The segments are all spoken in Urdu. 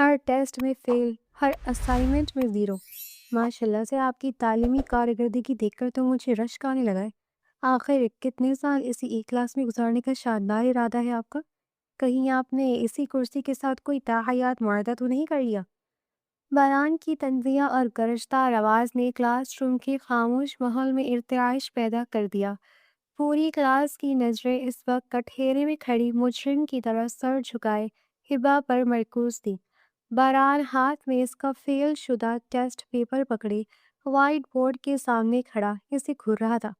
ہر ٹیسٹ میں فیل، ہر اسائنمنٹ میں زیرو۔ ماشاءاللہ سے آپ کی تعلیمی کارکردگی دیکھ کر تو مجھے رشک آنے لگا ہے۔ آخر کتنے سال اسی ایک کلاس میں گزارنے کا شاندار ارادہ ہے آپ کا؟ کہیں آپ نے اسی کرسی کے ساتھ کوئی تاحیات معاہدہ تو نہیں کر لیا؟ باران کی تنزیہ اور گرجدار آواز نے کلاس روم کے خاموش ماحول میں ارتعاش پیدا کر دیا۔ پوری کلاس کی نظریں اس وقت کٹہرے میں کھڑی مجرم کی طرح سر جھکائے ہبا پر مرکوز تھی۔ باران ہاتھ میں اس کا فیل شدہ ٹیسٹ پیپر پکڑے وائٹ بورڈ کے سامنے کھڑا اسے گھور رہا تھا۔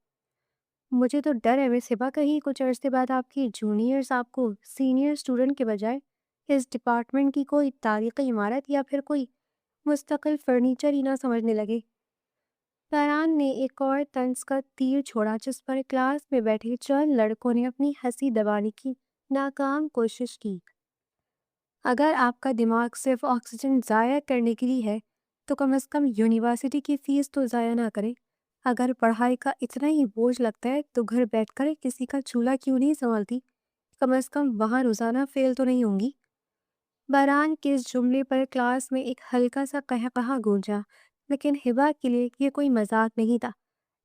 مجھے تو ڈر ہے مس ہبا، کہیں کچھ عرصے بعد آپ کی جونیئرز آپ کو سینئر اسٹوڈنٹ کے بجائے اس ڈپارٹمنٹ کی کوئی تاریخی عمارت یا پھر کوئی مستقل فرنیچر ہی نہ سمجھنے لگے۔ باران نے ایک اور طنز کا تیر چھوڑا جس پر کلاس میں بیٹھے چند لڑکوں نے اپنی ہنسی دبانے کی ناکام کوشش کی۔ اگر آپ کا دماغ صرف آکسیجن ضائع کرنے کے لیے ہے تو کم از کم یونیورسٹی کی فیس تو ضائع نہ کریں۔ اگر پڑھائی کا اتنا ہی بوجھ لگتا ہے تو گھر بیٹھ کر کسی کا چولہا کیوں نہیں سنبھالتی؟ کم از کم وہاں روزانہ فیل تو نہیں ہوں گی۔ باران کے اس جملے پر کلاس میں ایک ہلکا سا قہقہا گونجا، لیکن ہبا کے لیے یہ کوئی مذاق نہیں تھا۔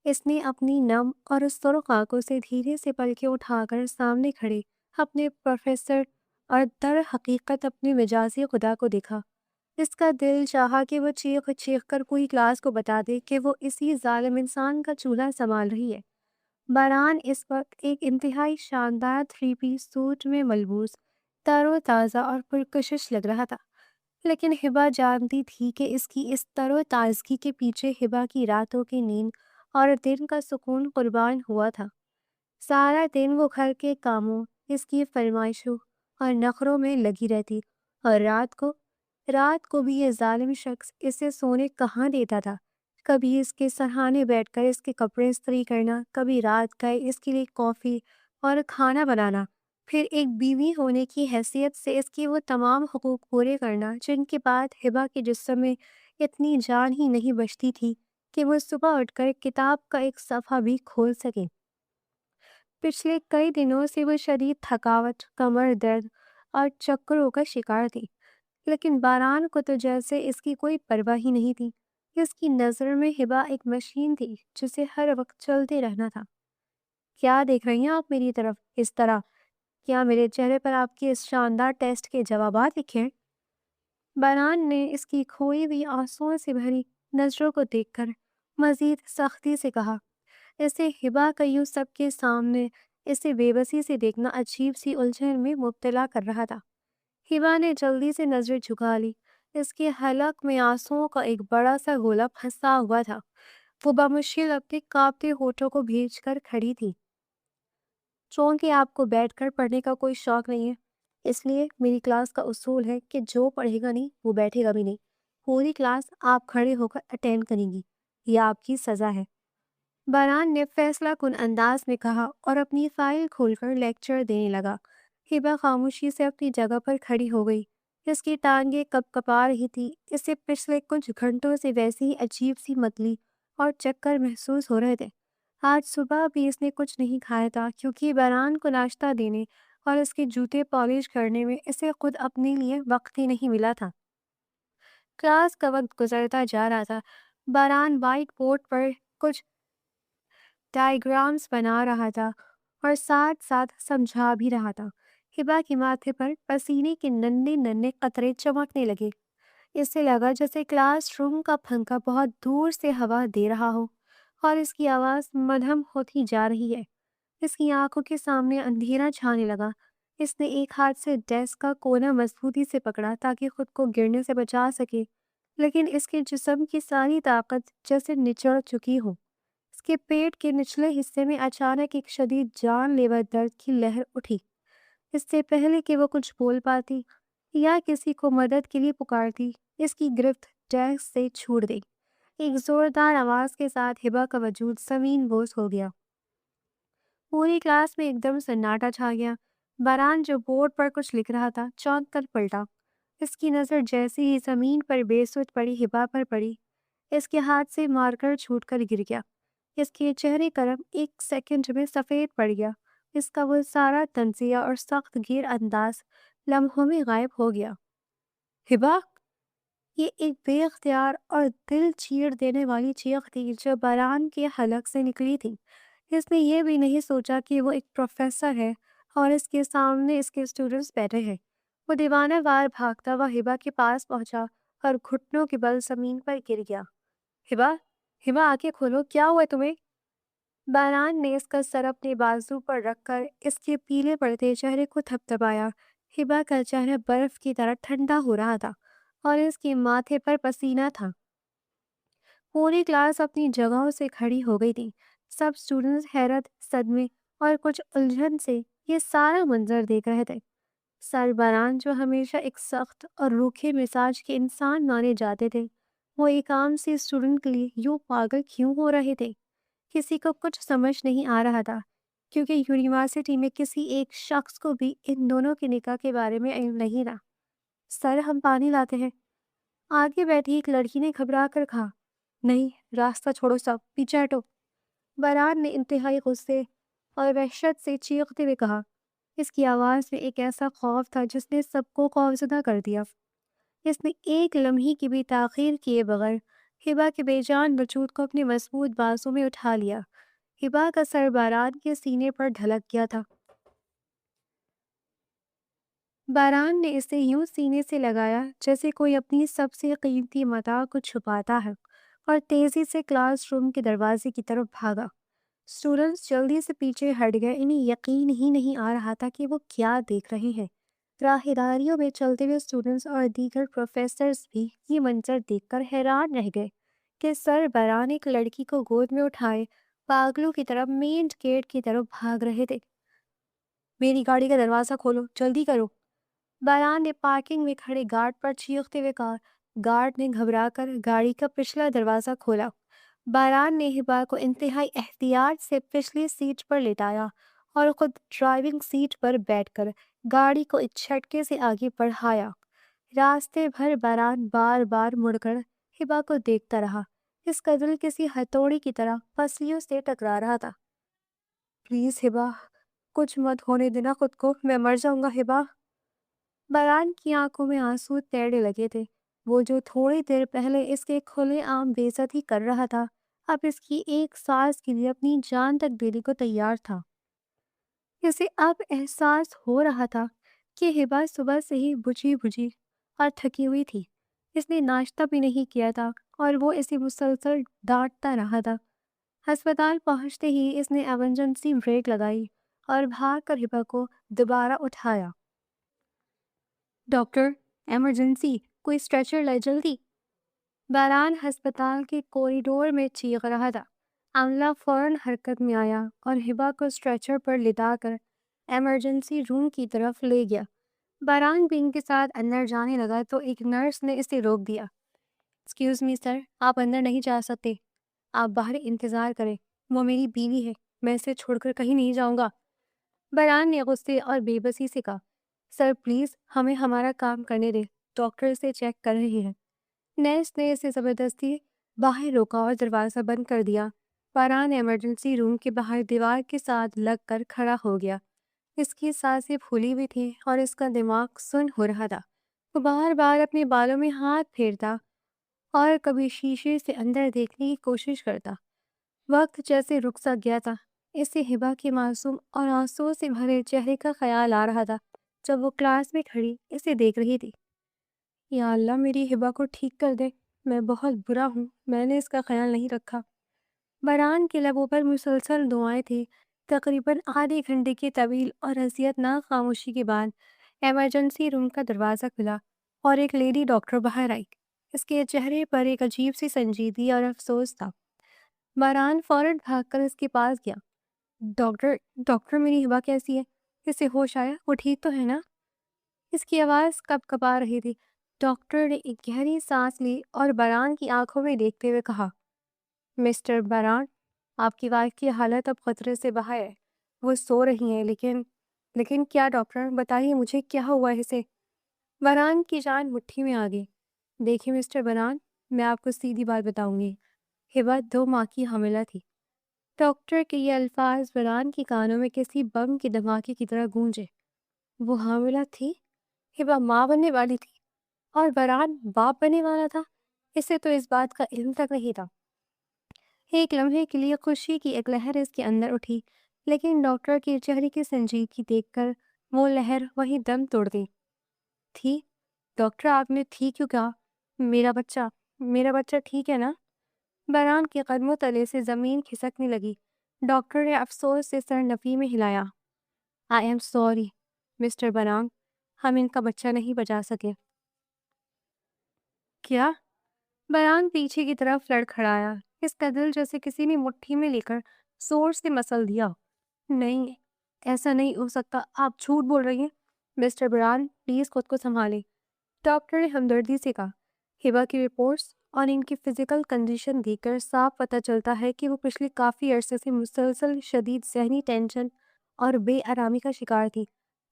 اس نے اپنی نم اور سرخ آنکھوں سے دھیرے سے پلکیں اٹھا کر سامنے کھڑے اپنے پروفیسر اور در حقیقت اپنے مجازی خدا کو دیکھا۔ اس کا دل چاہا کہ وہ چیخ چیخ کر پوری کلاس کو بتا دے کہ وہ اسی ظالم انسان کا چولہا سنبھال رہی ہے۔ باران اس وقت ایک انتہائی شاندار 3 پیس سوٹ میں ملبوس، تر و تازہ اور پرکشش لگ رہا تھا، لیکن ہبا جانتی تھی کہ اس کی اس تر و تازگی کے پیچھے ہبا کی راتوں کی نیند اور دن کا سکون قربان ہوا تھا۔ سارا دن وہ گھر کے کاموں، اس کی فرمائشوں اور نخروں میں لگی رہتی، اور رات کو بھی یہ ظالم شخص اسے سونے کہاں دیتا تھا۔ کبھی اس کے سرہانے بیٹھ کر اس کے کپڑے استری کرنا، کبھی رات گئے اس کے لیے کافی اور کھانا بنانا، پھر ایک بیوی ہونے کی حیثیت سے اس کے وہ تمام حقوق پورے کرنا جن کے بعد ہبا کے جسم میں اتنی جان ہی نہیں بچتی تھی کہ وہ صبح اٹھ کر کتاب کا ایک صفحہ بھی کھول سکے۔ پچھلے کئی دنوں سے وہ شدید تھکاوٹ، کمر درد اور چکروں کا شکار تھی، لیکن باران کو تو جیسے اس کی کوئی پرواہ ہی نہیں تھی۔ اس کی نظر میں ہبا ایک مشین تھی جسے ہر وقت چلتے رہنا تھا۔ کیا دیکھ رہی ہیں آپ میری طرف اس طرح؟ کیا میرے چہرے پر آپ کے اس شاندار ٹیسٹ کے جوابات لکھے ہیں؟ باران نے اس کی کھوئی ہوئی آنسوؤں سے بھری نظروں کو دیکھ کر مزید سختی سے کہا۔ اسے ہبا کا یوں سب کے سامنے اسے بے بسی سے دیکھنا عجیب سی الجھن میں مبتلا کر رہا تھا۔ ہبا نے جلدی سے نظر جھکا لی۔ اس کے حلق میں آنسوؤں کا ایک بڑا سا گولا پھنسا ہوا تھا۔ وہ بمشکل اپنے کانپتے ہونٹوں کو بھیج کر کھڑی تھی۔ چونکہ آپ کو بیٹھ کر پڑھنے کا کوئی شوق نہیں ہے، اس لیے میری کلاس کا اصول ہے کہ جو پڑھے گا نہیں وہ بیٹھے گا بھی نہیں۔ پوری کلاس آپ کھڑے ہو کر اٹینڈ کریں گی، یہ آپ کی سزا ہے۔ باران نے فیصلہ کن انداز میں کہا اور اپنی فائل کھول کر لیکچر دینے لگا۔ ہبا خاموشی سے اپنی جگہ پر کھڑی ہو گئی۔ اس کی ٹانگیں کپ کپا رہی تھی۔ اسے پچھلے کچھ گھنٹوں سے ویسی ہی عجیب سی متلی اور چکر محسوس ہو رہے تھے۔ آج صبح بھی اس نے کچھ نہیں کھایا تھا کیونکہ باران کو ناشتہ دینے اور اس کے جوتے پالش کرنے میں اسے خود اپنے لیے وقت ہی نہیں ملا تھا۔ کلاس کا وقت گزرتا جا رہا تھا۔ باران وائٹ بورڈ پر کچھ ڈائیگرامز بنا رہا تھا اور ساتھ ساتھ سمجھا بھی رہا تھا۔ ہبا کے ماتھے پر پسینے کے ننھے ننھے قطرے چمکنے لگے۔ اسے لگا جیسے کلاس روم کا پنکھا بہت دور سے ہوا دے رہا ہو اور اس کی آواز مدھم ہوتی جا رہی ہے۔ اس کی آنکھوں کے سامنے اندھیرا چھانے لگا۔ اس نے ایک ہاتھ سے ڈیسک کا کونا مضبوطی سے پکڑا تاکہ خود کو گرنے سے بچا سکے، لیکن اس کے جسم کی ساری طاقت جیسے نچڑ چکی ہو۔ اس کے پیٹ کے نچلے حصے میں اچانک ایک شدید جان لیوا درد کی لہر اٹھی۔ اس سے پہلے کہ وہ کچھ بول پاتی یا کسی کو مدد کے لیے پکارتی، اس کی گرفت ڈیسک سے چھوٹ گئی۔ ایک زوردار آواز کے ساتھ ہبا کا وجود زمین بوس ہو گیا۔ پوری کلاس میں ایک دم سناٹا چھا گیا۔ باران جو بورڈ پر کچھ لکھ رہا تھا چونک کر پلٹا۔ اس کی نظر جیسے ہی زمین پر بے سود پڑی ہبا پر پڑی، اس کے ہاتھ سے مارکر چھوٹ کر گر گیا۔ اس کے چہرے کا رنگ ایک سیکنڈ میں سفید پڑ گیا۔ اس کا وہ سارا تنزیہ اور سخت گیر انداز لمحوں میں غائب ہو گیا۔ ہبا! یہ ایک بے اختیار اور دل چیر دینے والی چیخ تھی جو باران کے حلق سے نکلی تھی۔ اس نے یہ بھی نہیں سوچا کہ وہ ایک پروفیسر ہے اور اس کے سامنے اس کے اسٹوڈنٹس بیٹھے ہیں۔ وہ دیوانہ وار بھاگتا ہوا ہبا کے پاس پہنچا اور گھٹنوں کے بل زمین پر گر گیا۔ ہبا! ہبا آنکھیں کھولو، کیا ہوا ہے تمہیں؟ باران نے اس کا سر اپنے بازو پر رکھ کر اس کے پیلے پڑتے چہرے کو تھپتھپایا۔ ہبا کا چہرہ برف کی طرح ٹھنڈا ہو رہا تھا اور اس کے ماتھے پر پسینہ تھا۔ پوری کلاس اپنی جگہوں سے کھڑی ہو گئی تھی۔ سب اسٹوڈنٹس حیرت، صدمے اور کچھ الجھن سے یہ سارا منظر دیکھ رہے تھے۔ سربراہ جو ہمیشہ ایک سخت اور روکھے مزاج کے انسان مانے جاتے تھے، وہ ایک عام سی اسٹوڈنٹ کے لیے یوں پاگل کیوں ہو رہے تھے؟ کسی کو کچھ سمجھ نہیں آ رہا تھا، کیونکہ یونیورسٹی میں کسی ایک شخص کو بھی ان دونوں کے نکاح کے بارے میں علم نہیں تھا۔ سر، ہم پانی لاتے ہیں، آگے بیٹھی ایک لڑکی نے گھبرا کر کہا۔ نہیں، راستہ چھوڑو، سب پیچھے ہٹو، باران نے انتہائی غصے اور وحشت سے چیختے ہوئے کہا۔ اس کی آواز میں ایک ایسا خوف تھا جس نے سب کو خوفزدہ کر دیا۔ اس نے ایک لمحے کی بھی تاخیر کیے بغیر ہبا کے بے جان وجود کو اپنے مضبوط بازو میں اٹھا لیا۔ ہبا کا سر باران کے سینے پر ڈھلک گیا تھا۔ باران نے اسے یوں سینے سے لگایا جیسے کوئی اپنی سب سے قیمتی متاع کو چھپاتا ہے، اور تیزی سے کلاس روم کے دروازے کی طرف بھاگا۔ اسٹوڈنٹس جلدی سے پیچھے ہٹ گئے، انہیں یقین ہی نہیں آ رہا تھا کہ وہ کیا دیکھ رہے ہیں۔ راہداریوں میں چلتے ہوئے اسٹوڈنٹس اور دیگر پروفیسرز بھی یہ منظر دیکھ کر حیران رہ گئے کہ سربراہ ایک لڑکی کو گود میں اٹھائے پاگلوں کی طرف مین گیٹ کی طرف بھاگ رہے تھے۔ میری گاڑی کا دروازہ کھولو، جلدی کرو، باران نے پارکنگ میں کھڑے گارڈ پر چیختے ہوئے کہا۔ گارڈ نے گھبرا کر گاڑی کا پچھلا دروازہ کھولا۔ باران نے ہبا کو انتہائی احتیاط سے پچھلی سیٹ پر لٹایا اور خود ڈرائیونگ سیٹ پر بیٹھ کر گاڑی کو ایک جھٹکے سے آگے بڑھایا۔ راستے بھر باران بار بار مڑ کر ہبا کو دیکھتا رہا۔ اس کا دل کسی ہتھوڑی کی طرح پسلیوں سے ٹکرا رہا تھا۔ پلیز ہبا، کچھ مت ہونے دینا خود کو، میں مر جاؤں گا ہبا۔ باران کی آنکھوں میں آنسو تیرنے لگے تھے۔ وہ جو تھوڑی دیر پہلے اس کے کھلے عام بے عزتی کر رہا تھا، اب اس کی ایک سانس کے لیے اپنی جان تک دینے کو تیار تھا۔ اسے اب احساس ہو رہا تھا کہ ہبا صبح سے ہی بجھی بجھی اور تھکی ہوئی تھی۔ اس نے ناشتہ بھی نہیں کیا تھا اور وہ اسے مسلسل ڈانٹتا رہا تھا۔ ہسپتال پہنچتے ہی اس نے ایمرجنسی بریک لگائی اور بھاگ کر ہبا کو دوبارہ اٹھایا۔ ڈاکٹر، ایمرجنسی، کوئی اسٹریچر لائے جلدی، باران ہسپتال کے کوریڈور میں چیخ رہا تھا۔ عملہ فوراً حرکت میں آیا اور ہبا کو اسٹریچر پر لٹا کر ایمرجنسی روم کی طرف لے گیا۔ باران بھی ان کے ساتھ اندر جانے لگا تو ایک نرس نے اسے روک دیا۔ ایکسکیوز می سر، آپ اندر نہیں جا سکتے، آپ باہر انتظار کریں، وہ میری بیوی ہے، میں اسے چھوڑ کر کہیں نہیں جاؤں گا، باران نے غصے اور بے بسی سے کہا۔ سر پلیز ہمیں ہمارا کام کرنے دیں، ڈاکٹر اسے چیک کر رہے ہیں۔ نرس نے اسے زبردستی باہر روکا اور دروازہ بند کر دیا۔ باران ایمرجنسی روم کے باہر دیوار کے ساتھ لگ کر کھڑا ہو گیا۔ اس کی سانسیں پھولی ہوئی تھیں اور اس کا دماغ سن ہو رہا تھا۔ وہ بار بار اپنے بالوں میں ہاتھ پھیرتا اور کبھی شیشے سے اندر دیکھنے کی کوشش کرتا۔ وقت جیسے رک سا گیا تھا۔ اسے ہبا کے معصوم اور آنسوؤں سے بھرے چہرے کا خیال آ رہا تھا جب وہ کلاس میں کھڑی اسے دیکھ رہی تھی۔ یا اللہ، میری ہبا کو ٹھیک کر دے، میں بہت برا ہوں، میں نے اس کا خیال نہیں رکھا۔ باران کے لبوں پر مسلسل دعائیں تھیں۔ تقریباً آدھے گھنٹے کی طویل اور اذیتناک خاموشی کے بعد ایمرجنسی روم کا دروازہ کھلا اور ایک لیڈی ڈاکٹر باہر آئی۔ اس کے چہرے پر ایک عجیب سی سنجیدگی اور افسوس تھا۔ باران فوراً بھاگ کر اس کے پاس گیا۔ ڈاکٹر میری ہبا کیسی ہے؟ اسے ہوش آیا؟ وہ ٹھیک تو ہے نا؟ اس کی آواز کپ کپا رہی تھی۔ ڈاکٹر نے ایک گہری سانس لی اور باران کی آنکھوں میں دیکھتے ہوئے کہا، مسٹر باران، آپ کی وائف کی حالت اب خطرے سے باہر ہے، وہ سو رہی ہیں، لیکن کیا ڈاکٹر، بتائیے مجھے کیا ہوا ہے اسے؟ باران کی جان مٹھی میں آ گئی۔ دیکھیے مسٹر باران، میں آپ کو سیدھی بات بتاؤں گی، ہبا 2 ماہ کی حاملہ تھی۔ ڈاکٹر کے یہ الفاظ باران کی کانوں میں کسی بم کے دھماکے کی طرح گونجے۔ وہ حاملہ تھی؟ ہبا ماں بننے والی تھی؟ اور بران باپ بننے والا تھا، اسے تو اس بات کا علم تک نہیں تھا۔ ایک لمحے کے لیے خوشی کی ایک لہر اس کے اندر اٹھی، لیکن ڈاکٹر کے چہرے کی سنجیدگی دیکھ کر وہ لہر وہی دم توڑ دی تھی۔ ڈاکٹر، آپ نے ٹھیک کیوں کہا؟ میرا بچہ ٹھیک ہے نا؟ بران کے قدموں تلے سے زمین کھسکنے لگی۔ ڈاکٹر نے افسوس سے سر نفی میں ہلایا۔ آئی ایم سوری مسٹر بران، ہم ان کا بچہ نہیں بچا سکے۔ کیا؟ بران پیچھے کی طرف لڑکھڑایا، اس کا دل جیسے کسی نے مٹھی میں لے کر زور سے مسل دیا۔ نہیں، ایسا نہیں ہو سکتا، آپ جھوٹ بول رہی ہیں۔ مسٹر بران، پلیز خود کو سنبھالیں، ڈاکٹر نے ہمدردی سے کہا۔ ہبا کی رپورٹس اور ان کی فزیکل کنڈیشن دیکھ کر صاف پتہ چلتا ہے کہ وہ پچھلے کافی عرصے سے مسلسل شدید ذہنی ٹینشن اور بے آرامی کا شکار تھی۔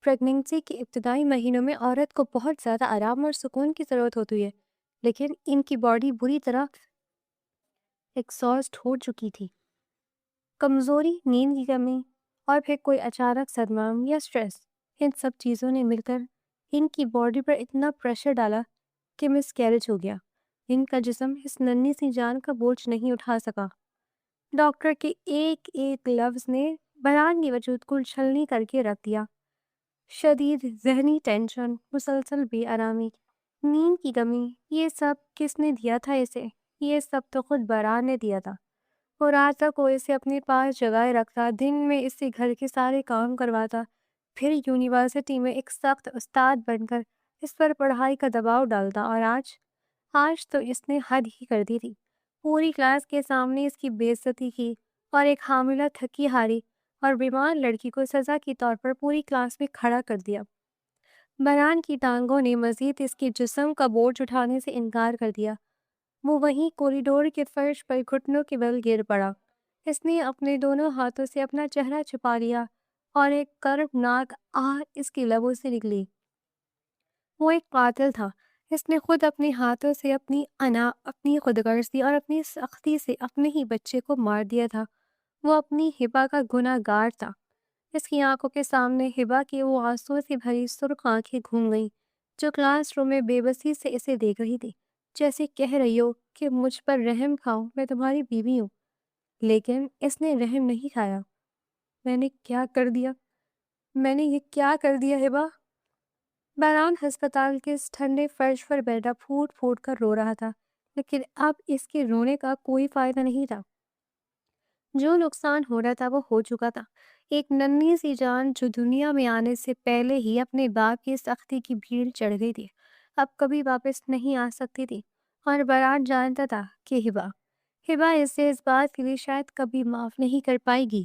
پریگننسی کے ابتدائی مہینوں میں عورت کو بہت زیادہ آرام اور سکون کی ضرورت ہوتی ہے، لیکن ان کی باڈی بری طرح ایکساسٹ ہو چکی تھی۔ کمزوری، نیند کی کمی اور پھر کوئی اچانک صدمہ یا سٹریس، ان سب چیزوں نے مل کر ان کی باڈی پر اتنا پریشر ڈالا کہ مس کیریج ہو گیا۔ ان کا جسم اس ننھی سی جان کا بوجھ نہیں اٹھا سکا۔ ڈاکٹر کے ایک ایک لفظ نے بران کی وجود کو چھلنی کر کے رکھ دیا۔ شدید ذہنی ٹینشن، مسلسل بے آرامی، نیند کی کمی، یہ سب کس نے دیا تھا اسے؟ یہ سب تو خود بران نے دیا تھا۔ وہ رات تک وہ اسے اپنے پاس جگائے رکھتا، دن میں اس سے گھر کے سارے کام کرواتا، پھر یونیورسٹی میں ایک سخت استاد بن کر اس پر پڑھائی کا دباؤ ڈالتا، اور آج تو اس نے حد ہی کر دی تھی۔ پوری کلاس کے سامنے اس کی بے عزتی کی اور ایک حاملہ تھکی ہاری اور بیمار لڑکی کو سزا کے طور پر پوری کلاس میں کھڑا کر دیا۔ بران کی ٹانگوں نے مزید اس کے جسم کا بوجھ اٹھانے سے انکار کر دیا۔ وہ وہیں کوریڈور کے فرش پر گھٹنوں کے بل گر پڑا۔ اس نے اپنے دونوں ہاتھوں سے اپنا چہرہ چھپا لیا اور ایک کربناک آہ اس کے لبوں سے نکلی۔ وہ ایک قاتل تھا۔ اس نے خود اپنے ہاتھوں سے اپنی انا، اپنی خودغرضی اور اپنی سختی سے اپنے ہی بچے کو مار دیا تھا۔ وہ اپنی ہبا کا گناہ گار تھا۔ اس کی آنکھوں کے سامنے ہبا کی وہ آنسوں سے بھری سرخ آنکھیں گھوم گئیں جو کلاس روم میں بے بسی سے اسے دیکھ رہی تھی، جیسے کہہ رہی ہو کہ مجھ پر رحم کھاؤ، میں تمہاری بیوی ہوں۔ لیکن اس نے رحم نہیں کھایا۔ میں نے یہ کیا کر دیا ہبا؟ بران ہسپتال کے اس ٹھنڈے فرش پر بیٹھا پھوٹ پھوٹ کر رو رہا تھا، لیکن اب اس کے رونے کا کوئی فائدہ نہیں تھا۔ جو نقصان ہو رہا تھا وہ ہو چکا تھا۔ ایک ننھی سی جان جو دنیا میں آنے سے پہلے ہی اپنے باپ کی سختی کی بھیڑ چڑھ گئی تھی، اب کبھی واپس نہیں آ سکتی تھی، اور بران جانتا تھا کہ ہبا اسے اس بات کے لیے شاید کبھی معاف نہیں کر پائے گی۔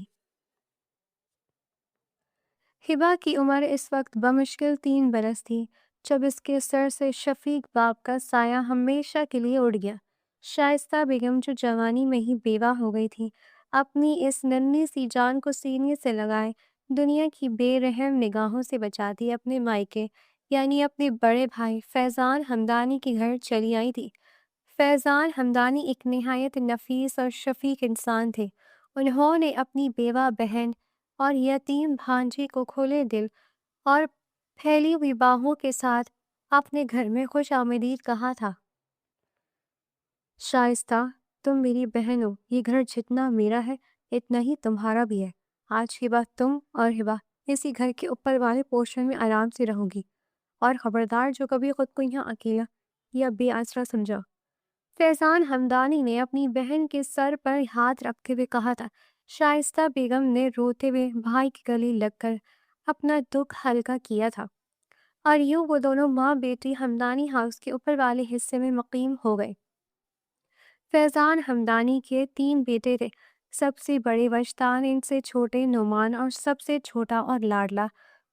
ہبا کی عمر اس وقت بمشکل 3 برس تھی جب اس کے سر سے شفیق باپ کا سایہ ہمیشہ کے لیے اڑ گیا۔ شائستہ بیگم جو جوانی میں ہی بیوہ ہو گئی تھی، اپنی اس ننھی سی جان کو سینے سے لگائے دنیا کی بے رحم نگاہوں سے بچاتی اپنے مائکے یعنی اپنے بڑے بھائی فیضان ہمدانی کے گھر چلی آئی تھی۔ فیضان ہمدانی ایک نہایت نفیس اور شفیق انسان تھے۔ انہوں نے اپنی بیوہ بہن اور یتیم بھانجے کو کھلے دل اور پھیلی ہوئی باہوں کے ساتھ اپنے گھر میں خوش آمدید کہا تھا۔ شائستہ، تم میری بہن ہو، یہ گھر جتنا میرا ہے اتنا ہی تمہارا بھی ہے۔ آج کے بعد تم اور ہبا اسی گھر کے اوپر والے پورشن میں آرام سے رہو گی، اور خبردار جو کبھی خود کو یہاں اکیلا یا بے آسرا سمجھا۔ فیضان ہمدانی نے اپنی بہن کے سر پر ہاتھ رکھتے ہوئے کہا تھا۔ شائستہ بیگم نے روتے ہوئے بھائی کے گلے لگ کر اپنا دکھ ہلکا کیا تھا، اور یوں وہ دونوں ماں بیٹی ہمدانی ہاؤس کے اوپر والے حصے میں مقیم ہو گئے۔ فیضان ہمدانی کے 3 بیٹے تھے۔ سب سے بڑے وجدان، ان سے چھوٹے نعمان، اور سب سے چھوٹا اور لاڈلا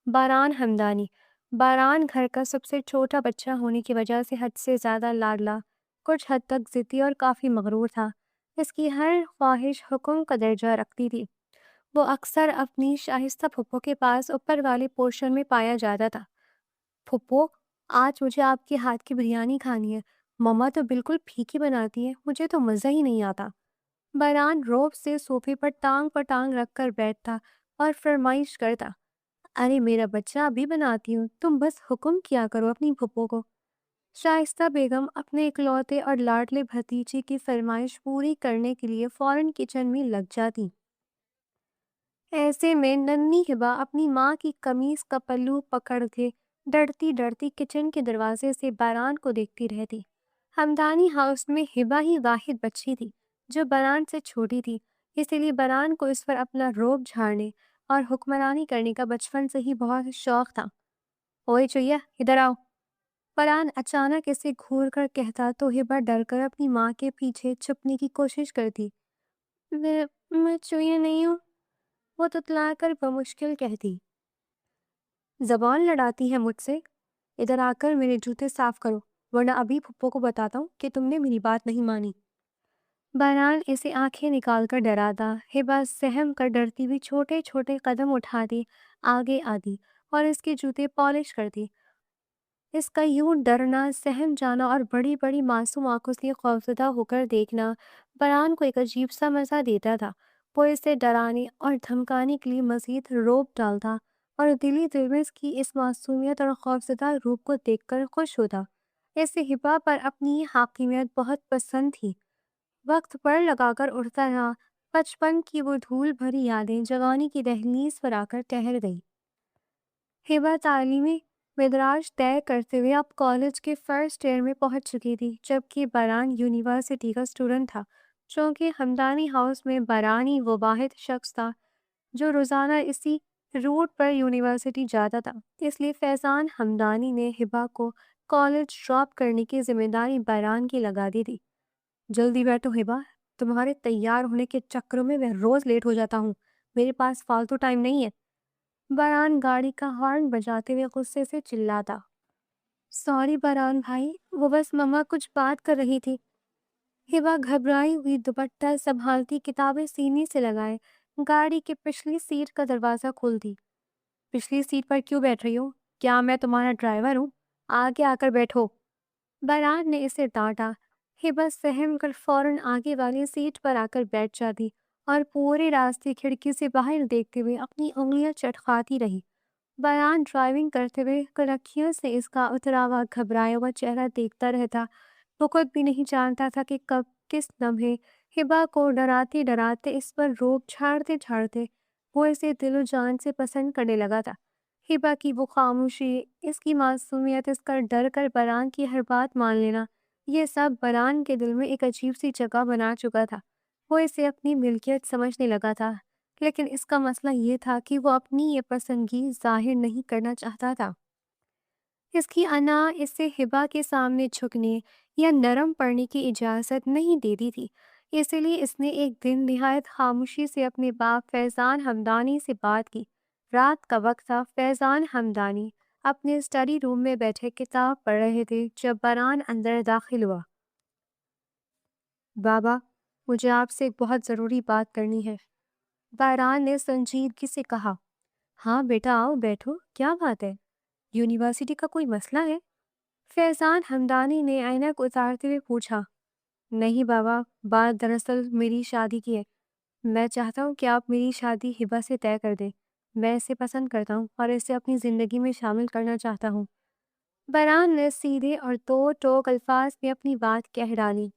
باران ہمدانی۔ باران گھر کا سب سے چھوٹا بچہ ہونے کی وجہ سے حد سے زیادہ لاڈلا، کچھ حد تک ضدی اور کافی مغرور تھا۔ اس کی ہر خواہش حکم کا درجہ رکھتی تھی۔ وہ اکثر اپنی شائستہ پھپھو کے پاس اوپر والے پورشن میں پایا جاتا تھا۔ پھپھو، آج مجھے آپ کے ہاتھ کی بریانی کھانی ہے، مما تو بالکل پھیکی بناتی ہے، مجھے تو مزہ ہی نہیں آتا۔ بران روب سے صوفے پر ٹانگ رکھ کر بیٹھتا اور فرمائش کرتا، ارے میرا بچہ ابھی بناتی ہوں، تم بس حکم کیا کرو اپنی پھپھو کو۔ شائستہ بیگم اپنے اکلوتے اور لاڈلے بھتیجے کی فرمائش پوری کرنے کے لیے فوراً کچن میں لگ جاتی۔ ایسے میں ننھی ہبا اپنی ماں کی قمیص کا پلو پکڑ کے ڈرتی ڈرتی کچن کے دروازے سے باران کو دیکھتی رہتی۔ ہمدانی ہاؤس میں ہبا ہی واحد بچی تھی جو باران سے چھوٹی تھی، اسی لیے باران کو اس پر اپنا روب جھاڑنے اور حکمرانی کرنے کا بچپن سے ہی بہت شوق تھا۔ اوئے چویا، ادھر آؤ، باران اچانک اسے گھور کر کہتا تو ہبا ڈر کر اپنی ماں کے پیچھے چھپنے کی کوشش کرتی۔ میں چویا نہیں ہوں، وہ تتلا کر بمشکل کہتی۔ زبان لڑاتی ہے مجھ سے؟ ادھر آ کر میرے جوتے صاف کرو، ورنہ ابھی پھپھو کو بتاتا ہوں کہ تم نے میری بات نہیں مانی۔ بہرحال اسے آنکھیں نکال کر ڈراتا، ہبا سہم کر ڈرتی ہوئی چھوٹے چھوٹے قدم اٹھاتی آگے آتی اور اس کے جوتے پالش کرتی۔ اس کا یوں ڈرنا، سہم جانا اور بڑی بڑی معصوم آنکھوں سے خوفزدہ ہو کر دیکھنا بہرحال کو ایک عجیب سا مزہ دیتا تھا۔ وہ اسے ڈرانے اور دھمکانے کے لیے مزید روب ڈالتا اور دلی دل میں اس کی اس معصومیت اور خوفزدہ روپ کو دیکھ کر خوش ہوتا۔ اسے ہبا پر اپنی یہ حاکمیت بہت پسند تھی۔ وقت پر لگا کر اٹھتا رہا، بچپن کی وہ دھول بھری یادیں جوانی کی دہلیز پر آ کر ٹھہر گئی۔ ہبا تعلیمی مدراج طے کرتے ہوئے اب کالج کے فرسٹ ایئر میں پہنچ چکی تھی، جبکہ باران یونیورسٹی کا اسٹوڈنٹ تھا۔ چونکہ ہمدانی ہاؤس میں باران ہی وہ واحد شخص تھا جو روزانہ اسی روٹ پر یونیورسٹی جاتا تھا، اس لیے فیضان ہمدانی نے ہبا کو کالج ڈراپ کرنے کی ذمہ داری باران کی لگا دی تھی۔ جلدی بیٹھو ہبا، تمہارے تیار ہونے کے چکروں میں روز لیٹ ہو جاتا ہوں، میرے پاس فالتو ٹائم نہیں ہے۔ باران گاڑی کا ہارن بجاتے ہوئے غصے سے چلاتا۔ سوری باران بھائی، وہ بس مما کچھ بات کر رہی تھی۔ ہبا گھبرائی ہوئی دوپٹہ سنبھالتی کتابیں سینے سے لگائے گاڑی کے پچھلی سیٹ کا دروازہ کھولتی۔ پچھلی سیٹ پر کیوں بیٹھ رہی ہو؟ کیا میں تمہارا ڈرائیور ہوں؟ آگے آ کر بیٹھو، باران نے اسے ڈانٹا۔ ہبا سہم کر فوراً آگے والی سیٹ پر آ کر بیٹھ جاتی اور پورے راستے کھڑکی سے باہر دیکھتے ہوئے اپنی انگلیاں چٹکاتی رہی۔ باران ڈرائیونگ کرتے ہوئے کڑکیوں سے اس کا اترا ہوا گھبرایا ہوا چہرہ دیکھتا رہتا۔ وہ خود بھی نہیں جانتا تھا کہ کب کس لمحے ہبا کو ڈراتے ڈراتے اس پر روب جھاڑتے جھاڑتے وہ اسے دل و جان سے پسند کرنے لگا تھا۔ ہبا کی وہ خاموشی، اس کی معصومیت، اس کا ڈر کر باران کی ہر بات مان لینا، یہ سب باران کے دل میں ایک عجیب سی جگہ بنا چکا تھا۔ وہ اسے اپنی ملکیت سمجھنے لگا تھا، لیکن اس کا مسئلہ یہ تھا کہ وہ اپنی یہ پسندگی ظاہر نہیں کرنا چاہتا تھا۔ اس کی انا اسے ہبا کے سامنے جھکنے یا نرم پڑنے کی اجازت نہیں دیتی تھی، اسی لیے اس نے ایک دن نہایت خاموشی سے اپنے باپ فیضان ہمدانی سے بات کی۔ رات کا وقت تھا، فیضان ہمدانی اپنے اسٹڈی روم میں بیٹھے کتاب پڑھ رہے تھے جب باران اندر داخل ہوا۔ بابا، مجھے آپ سے ایک بہت ضروری بات کرنی ہے، باران نے سنجیدگی سے کہا۔ ہاں بیٹا آؤ بیٹھو، کیا بات ہے؟ یونیورسٹی کا کوئی مسئلہ ہے؟ فیضان ہمدانی نے اینک اتارتے ہوئے پوچھا۔ نہیں بابا، بات دراصل میری شادی کی ہے۔ میں چاہتا ہوں کہ آپ میری شادی ہبا سے طے کر دیں۔ میں اسے پسند کرتا ہوں اور اسے اپنی زندگی میں شامل کرنا چاہتا ہوں۔ باران نے سیدھے اور دو ٹوک الفاظ میں اپنی بات کہہ ڈالی۔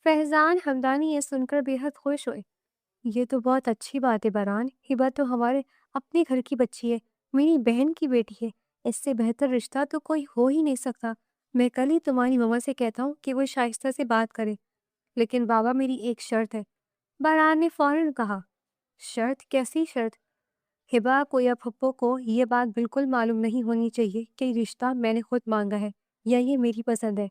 فیضان ہمدانی یہ سن کر بے حد خوش ہوئے۔ یہ تو بہت اچھی بات ہے باران، ہبا تو ہمارے اپنے گھر کی بچی ہے، میری بہن کی بیٹی ہے، اس سے بہتر رشتہ تو کوئی ہو ہی نہیں سکتا۔ میں کل ہی تمہاری ماما سے کہتا ہوں کہ وہ شائستہ سے بات کرے، لیکن بابا میری ایک شرط ہے، باران نے فوراً کہا۔ شرط؟ کیسی شرط؟ ہبا کو یا پھپھو کو یہ بات بالکل معلوم نہیں ہونی چاہیے کہ رشتہ میں نے خود مانگا ہے یا یہ میری پسند ہے۔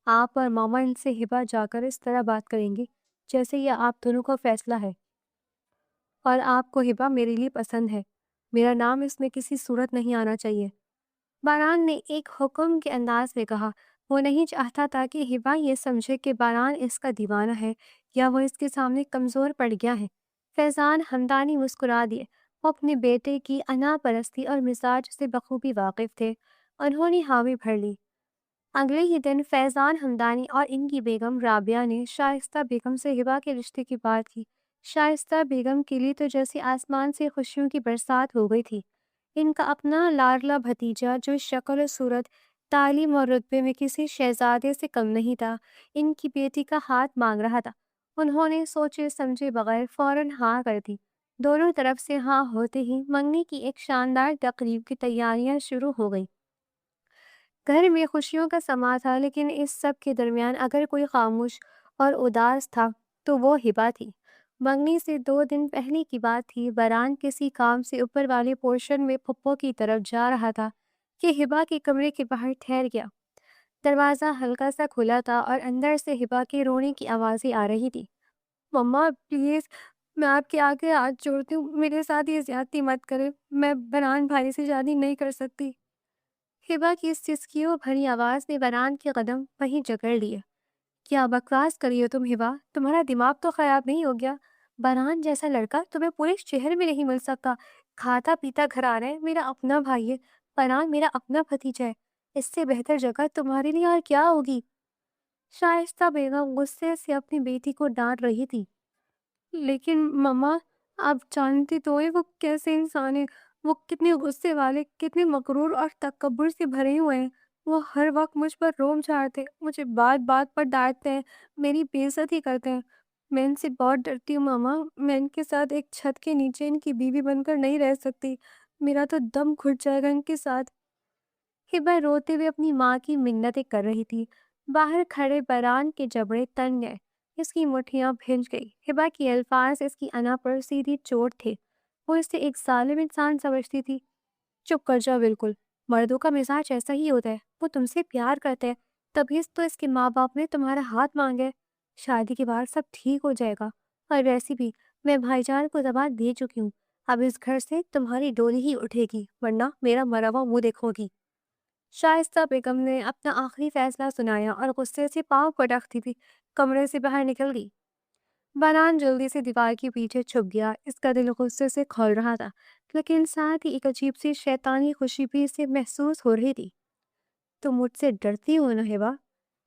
آپ اور ماما ان سے ہبا جا کر اس طرح بات کریں گے جیسے یہ آپ دونوں کا فیصلہ ہے، اور آپ کو ہبا میرے لیے پسند ہے، میرا نام اس میں کسی صورت نہیں آنا چاہیے۔ باران نے ایک حکم کے انداز میں کہا۔ وہ نہیں چاہتا تھا کہ ہبا یہ سمجھے کہ باران اس کا دیوانہ ہے یا وہ اس کے سامنے کمزور پڑ گیا ہے۔ فیضان ہمدانی مسکرا دیے، وہ اپنے بیٹے کی انا پرستی اور مزاج سے بخوبی واقف تھے۔ انہوں نے حامی بھر لی۔ اگلے ہی دن فیضان ہمدانی اور ان کی بیگم رابعہ نے شائستہ بیگم سے ہبا کے رشتے کی بات کی۔ شائستہ بیگم کے لیے تو جیسے آسمان سے خوشیوں کی برسات ہو گئی تھی۔ ان کا اپنا لاڈلا بھتیجا جو شکل و صورت تعلیم اور رتبے میں کسی شہزادے سے کم نہیں تھا۔ ان کی بیٹی کا ہاتھ مانگ رہا تھا۔ انہوں نے سوچے سمجھے بغیر فوراً ہاں کر دی۔ دونوں طرف سے ہاں ہوتے ہی منگنی کی ایک شاندار تقریب کی تیاریاں شروع ہو گئی۔ گھر میں خوشیوں کا سما تھا، لیکن اس سب کے درمیان اگر کوئی خاموش اور اداس تھا تو وہ ہبا تھی۔ منگنی سے 2 دن پہلے کی بات تھی۔ بران کسی کام سے اوپر والے پورشن میں پھپھو کی طرف جا رہا تھا کہ ہبا کے کمرے کے باہر ٹھہر گیا۔ دروازہ ہلکا سا کھلا تھا اور اندر سے ہبا کے رونے کی آوازیں آ رہی تھی۔ مما پلیز، میں آپ کے آگے ہاتھ جوڑتی ہوں، میرے ساتھ یہ زیادتی مت کرے، میں بران بھائی سے شادی نہیں کر سکتی۔ ہبا کی اس سسکیوں بھری آواز نے بران کے قدم وہیں جکڑ لیے۔ کیا بکواس کری ہو تم ہبا؟ تمہارا دماغ تو خراب نہیں ہو گیا؟ بران جیسا لڑکا تمہیں پورے شہر میں نہیں مل سکتا۔ کھاتا پیتا گھر آ رہا ہے، میرا اپنا بھائی ہے۔ بران میرا اپنا بھتیجا ہے۔ اس سے بہتر جگہ تمہارے لیے اور کیا ہوگی؟ شائستہ بیگم غصے سے اپنی بیٹی کو ڈانٹ رہی تھی۔ لیکن مما، آپ جانتی تو ہیں وہ کیسے انسان ہے۔ وہ کتنے غصے والے، کتنے مغرور اور تکبر سے بھرے ہوئے ہیں۔ وہ ہر وقت مجھ پر روم جھاڑتے، مجھے بات بات پر ڈانٹتے ہیں، میری بے عزتی کرتے ہیں۔ میں ان سے بہت ڈرتی ہوں ماما۔ میں ان کے ساتھ ایک چھت کے نیچے ان کی بیوی بن کر نہیں رہ سکتی۔ میرا تو دم گھٹ جائے گا ان کے ساتھ۔ ہبا روتے ہوئے اپنی ماں کی منتیں کر رہی تھی۔ باہر کھڑے بران کے جبڑے تن گئے، اس کی مٹھیاں بھنج گئی۔ ہبا کے الفاظ اس کی انا پر سیدھی چوٹ تھے۔ وہ اسے ایک ظالم انسان سمجھتی تھی۔ چپ کر جاؤ بالکل، مردوں کا مزاج ایسا ہی ہوتا ہے۔ وہ تم سے پیار کرتے ہیں، تبھی تو اس کے ماں باپ نے تمہارا ہاتھ مانگے۔ شادی کے بعد سب ٹھیک ہو جائے گا، اور ویسے بھی میں بھائی جان کو دبا دے چکی ہوں۔ اب اس گھر سے تمہاری ڈولی ہی اٹھے گی، ورنہ میرا مرا ہوا منہ دیکھو گی۔ شائستہ بیگم نے اپنا آخری فیصلہ سنایا اور غصے سے پاؤں پٹکتی تھی کمرے سے باہر نکل گئی۔ بران جلدی سے دیوار کے پیچھے چھپ گیا۔ اس کا دل غصے سے کھول رہا تھا، لیکن ساتھ ہی ایک عجیب سی شیطانی خوشی بھی اسے محسوس ہو رہی تھی۔ تم مجھ سے ڈرتی ہو نا ہبا؟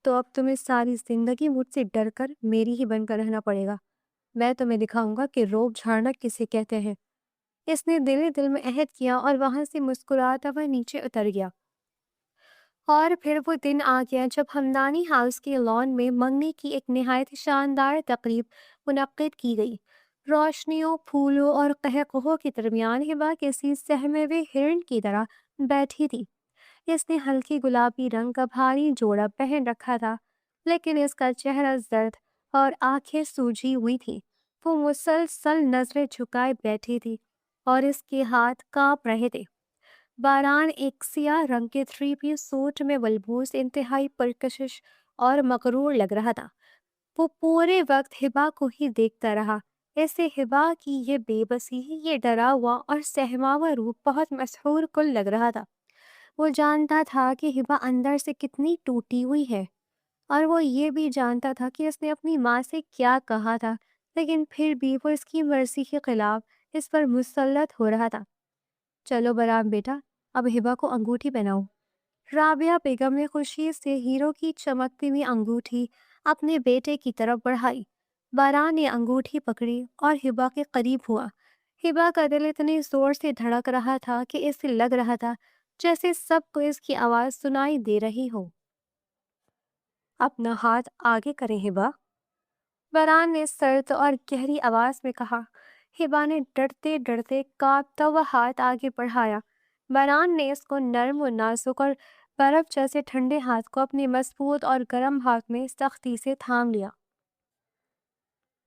تو اب تمہیں ساری زندگی مجھ سے ڈر کر میری ہی بن کر رہنا پڑے گا۔ میں تمہیں دکھاؤں گا کہ روب جھاڑنا کسے کہتے ہیں۔ اس نے دل ہی دل میں عہد کیا اور وہاں سے مسکراتا ہوا نیچے اتر گیا۔ اور پھر وہ دن آ گیا جب ہمدانی ہاؤس کے لان میں منگنی کی ایک نہایت شاندار تقریب منعقد کی گئی۔ روشنیوں، پھولوں اور قہقہوں کے درمیان ہبا کسی سہمے ہوئے ہرن کی طرح بیٹھی تھی۔ اس نے ہلکی گلابی رنگ کا بھاری جوڑا پہن رکھا تھا، لیکن اس کا چہرہ زرد اور آنکھیں سوجی ہوئی تھی۔ وہ مسلسل نظریں جھکائے بیٹھی تھی اور اس کے ہاتھ کانپ رہے تھے۔ باران ایک سیاہ رنگ کے 3 پیس سوٹ میں ملبوس انتہائی پرکشش اور مغرور لگ رہا تھا۔ وہ پورے وقت ہبا کو ہی دیکھتا رہا۔ اسے ہبا کی یہ بے بسی، یہ ڈرا ہوا اور سہما ہوا روپ بہت مسحور کن لگ رہا تھا۔ وہ جانتا تھا کہ ہبا اندر سے کتنی ٹوٹی ہوئی ہے، اور وہ یہ بھی جانتا تھا کہ اس نے اپنی ماں سے کیا کہا تھا، لیکن پھر بھی وہ اس کی مرضی کے خلاف اس پر مسلط ہو رہا تھا۔ چلو برام بیٹا، اب ہبا کو انگوٹھی پہناؤ۔ رابعہ بیگم نے خوشی سے ہیرو کی چمکتی ہوئی انگوٹھی اپنے بیٹے کی طرف بڑھائی۔ باران نے انگوٹھی پکڑی اور ہبا کے قریب ہوا۔ ہبا کا دل اتنے زور سے دھڑک رہا تھا کہ اسے لگ رہا تھا جیسے سب کو اس کی آواز سنائی دے رہی ہو۔ اپنا ہاتھ آگے کریں ہبا، باران نے سرد اور گہری آواز میں کہا۔ ہبا نے ڈرتے ڈرتے کانپتا ہوا ہاتھ آگے بڑھایا۔ باران نے اس کو نرم و نازک اور برف جیسے ٹھنڈے ہاتھ کو اپنے مضبوط اور گرم ہاتھ میں سختی سے تھام لیا۔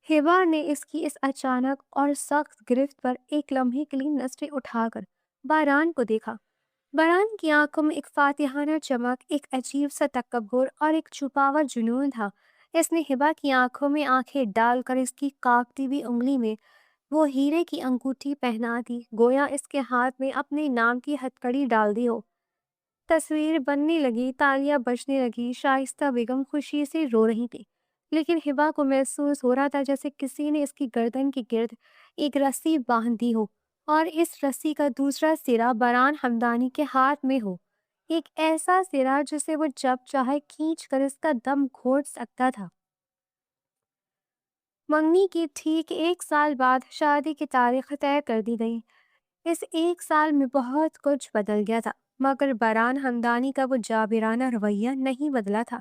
ہبا نے اس کی اس اچانک اور سخت گرفت پر ایک لمحے کے لیے نظریں اٹھا کر باران کو دیکھا۔ باران کی آنکھوں میں ایک فاتحانہ چمک، ایک عجیب سا تکبر اور ایک چھپا ہوا جنون تھا۔ اس نے ہبا کی آنکھوں میں آنکھیں ڈال کر اس کی کانپتی ہوئی انگلی میں وہ ہیرے کی انگوٹھی پہنا دی، گویا اس کے ہاتھ میں اپنے نام کی ہتھکڑی ڈال دی ہو۔ تصویر بننے لگی، تالیاں بجنے لگی۔ شائستہ بیگم خوشی سے رو رہی تھی، لیکن ہبا کو محسوس ہو رہا تھا جیسے کسی نے اس کی گردن کے گرد ایک رسی باندھ دی ہو، اور اس رسی کا دوسرا سرا بران ہمدانی کے ہاتھ میں ہو، ایک ایسا سرا جسے وہ جب چاہے کھینچ کر اس کا دم گھونٹ سکتا تھا۔ منگنی کے ٹھیک 1 سال بعد شادی کی تاریخ طے کر دی گئی۔ اس 1 سال میں بہت کچھ بدل گیا تھا۔ مگر باران ہمدانی کا وہ جابرانہ رویہ نہیں بدلا تھا۔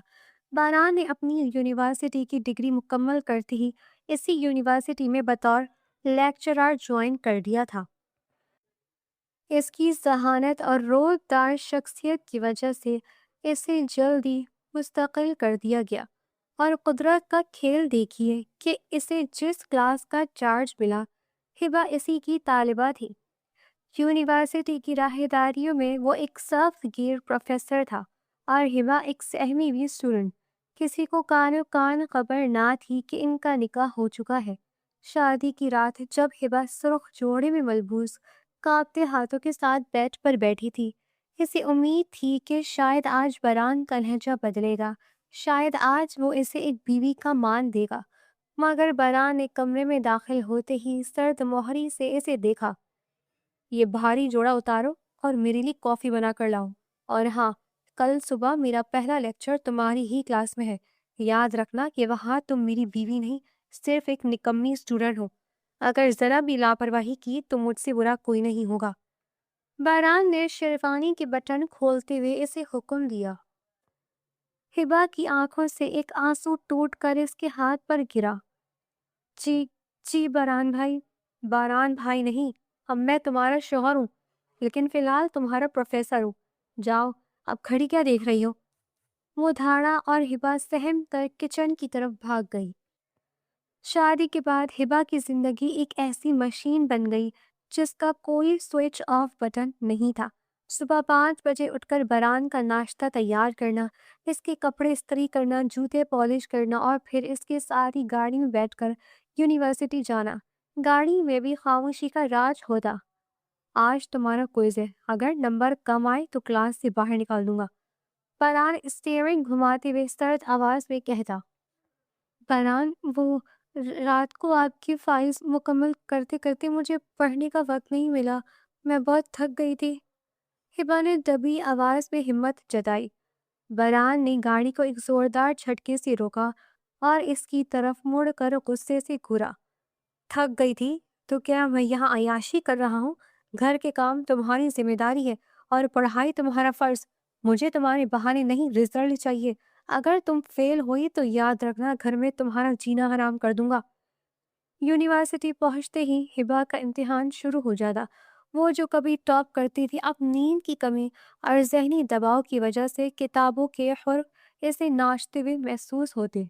باران نے اپنی یونیورسٹی کی ڈگری مکمل کرتے ہی اسی یونیورسٹی میں بطور لیکچرار جوائن کر دیا تھا۔ اس کی ذہانت اور رودار شخصیت کی وجہ سے اسے جلدی مستقل کر دیا گیا، اور قدرت کا کھیل دیکھیے کہ اسے جس کلاس کا چارج ملا، ہبا اسی کی طالبہ تھی۔ یونیورسٹی کی راہداریوں میں وہ ایک سخت گیر پروفیسر تھا اور ہبا ایک سہمی ہوئی اسٹوڈنٹ۔ کسی کو کانو کان خبر نہ تھی کہ ان کا نکاح ہو چکا ہے۔ شادی کی رات جب ہبا سرخ جوڑے میں ملبوس کانپتے ہاتھوں کے ساتھ بیڈ پر بیٹھی تھی، اسے امید تھی کہ شاید آج باران کا لہجہ بدلے گا، شاید آج وہ اسے ایک بیوی کا مان دے گا۔ مگر باران نے کمرے میں داخل ہوتے ہی سرد مہری سے اسے دیکھا۔ یہ بھاری جوڑا اتارو اور میرے لیے کافی بنا کر لاؤ، اور ہاں، کل صبح میرا پہلا لیکچر تمہاری ہی کلاس میں ہے۔ یاد رکھنا کہ وہاں تم میری بیوی نہیں، صرف ایک نکمی اسٹوڈنٹ ہو۔ اگر ذرا بھی لاپرواہی کی تو مجھ سے برا کوئی نہیں ہوگا۔ باران نے شیروانی کے بٹن کھولتے ہوئے اسے حکم دیا۔ ہبا کی آنکھوں سے ایک آنسو ٹوٹ کر اس کے ہاتھ پر گرا۔ جی جی باران بھائی۔ باران بھائی نہیں، اب میں تمہارا شوہر ہوں، لیکن فی الحال تمہارا پروفیسر ہوں۔ جاؤ، اب کھڑی کیا دیکھ رہی ہو؟ وہ دھاڑا اور ہبا سہم کر کچن کی طرف بھاگ گئی۔ شادی کے بعد ہبا کی زندگی ایک ایسی مشین بن گئی جس کا کوئی سوئچ آف بٹن نہیں تھا۔ صبح 5 بجے اٹھ کر باران کا ناشتہ تیار کرنا، اس کے کپڑے استری کرنا، جوتے پالش کرنا، اور پھر اس کے ساتھ ہی گاڑی میں بیٹھ کر یونیورسٹی جانا۔ گاڑی میں بھی خاموشی کا راج ہوتا۔ آج تمہارا کوئز ہے، اگر نمبر کم آئے تو کلاس سے باہر نکال دوں گا، باران اسٹیئرنگ گھماتے ہوئے سرد آواز میں کہتا۔ باران، وہ رات کو آپ کی فائلز مکمل کرتے کرتے مجھے پڑھنے کا وقت نہیں ملا، میں بہت تھک گئی تھی۔ ہبا نے دبی آواز میں ہمت جتائی۔ باران نے گاڑی کو ایک زوردار جھٹکے سے روکا اور اس کی طرف مڑ کر غصے سے گھورا۔ تھک گئی تھی تو کیا میں یہاں عیاشی کر رہا ہوں؟ گھر کے کام تمہاری ذمہ داری ہے اور پڑھائی تمہارا فرض۔ مجھے تمہارے بہانے نہیں، رزلٹ چاہیے۔ اگر تم فیل ہوئی تو یاد رکھنا گھر میں تمہارا جینا حرام کر دوں گا۔ یونیورسٹی پہنچتے ہی ہبا کا امتحان شروع ہو جاتا۔ وہ جو کبھی ٹاپ کرتی تھی، اب نیند کی کمی اور ذہنی دباؤ کی وجہ سے کتابوں کے حرف اسے ناچتے ہوئے محسوس ہوتے۔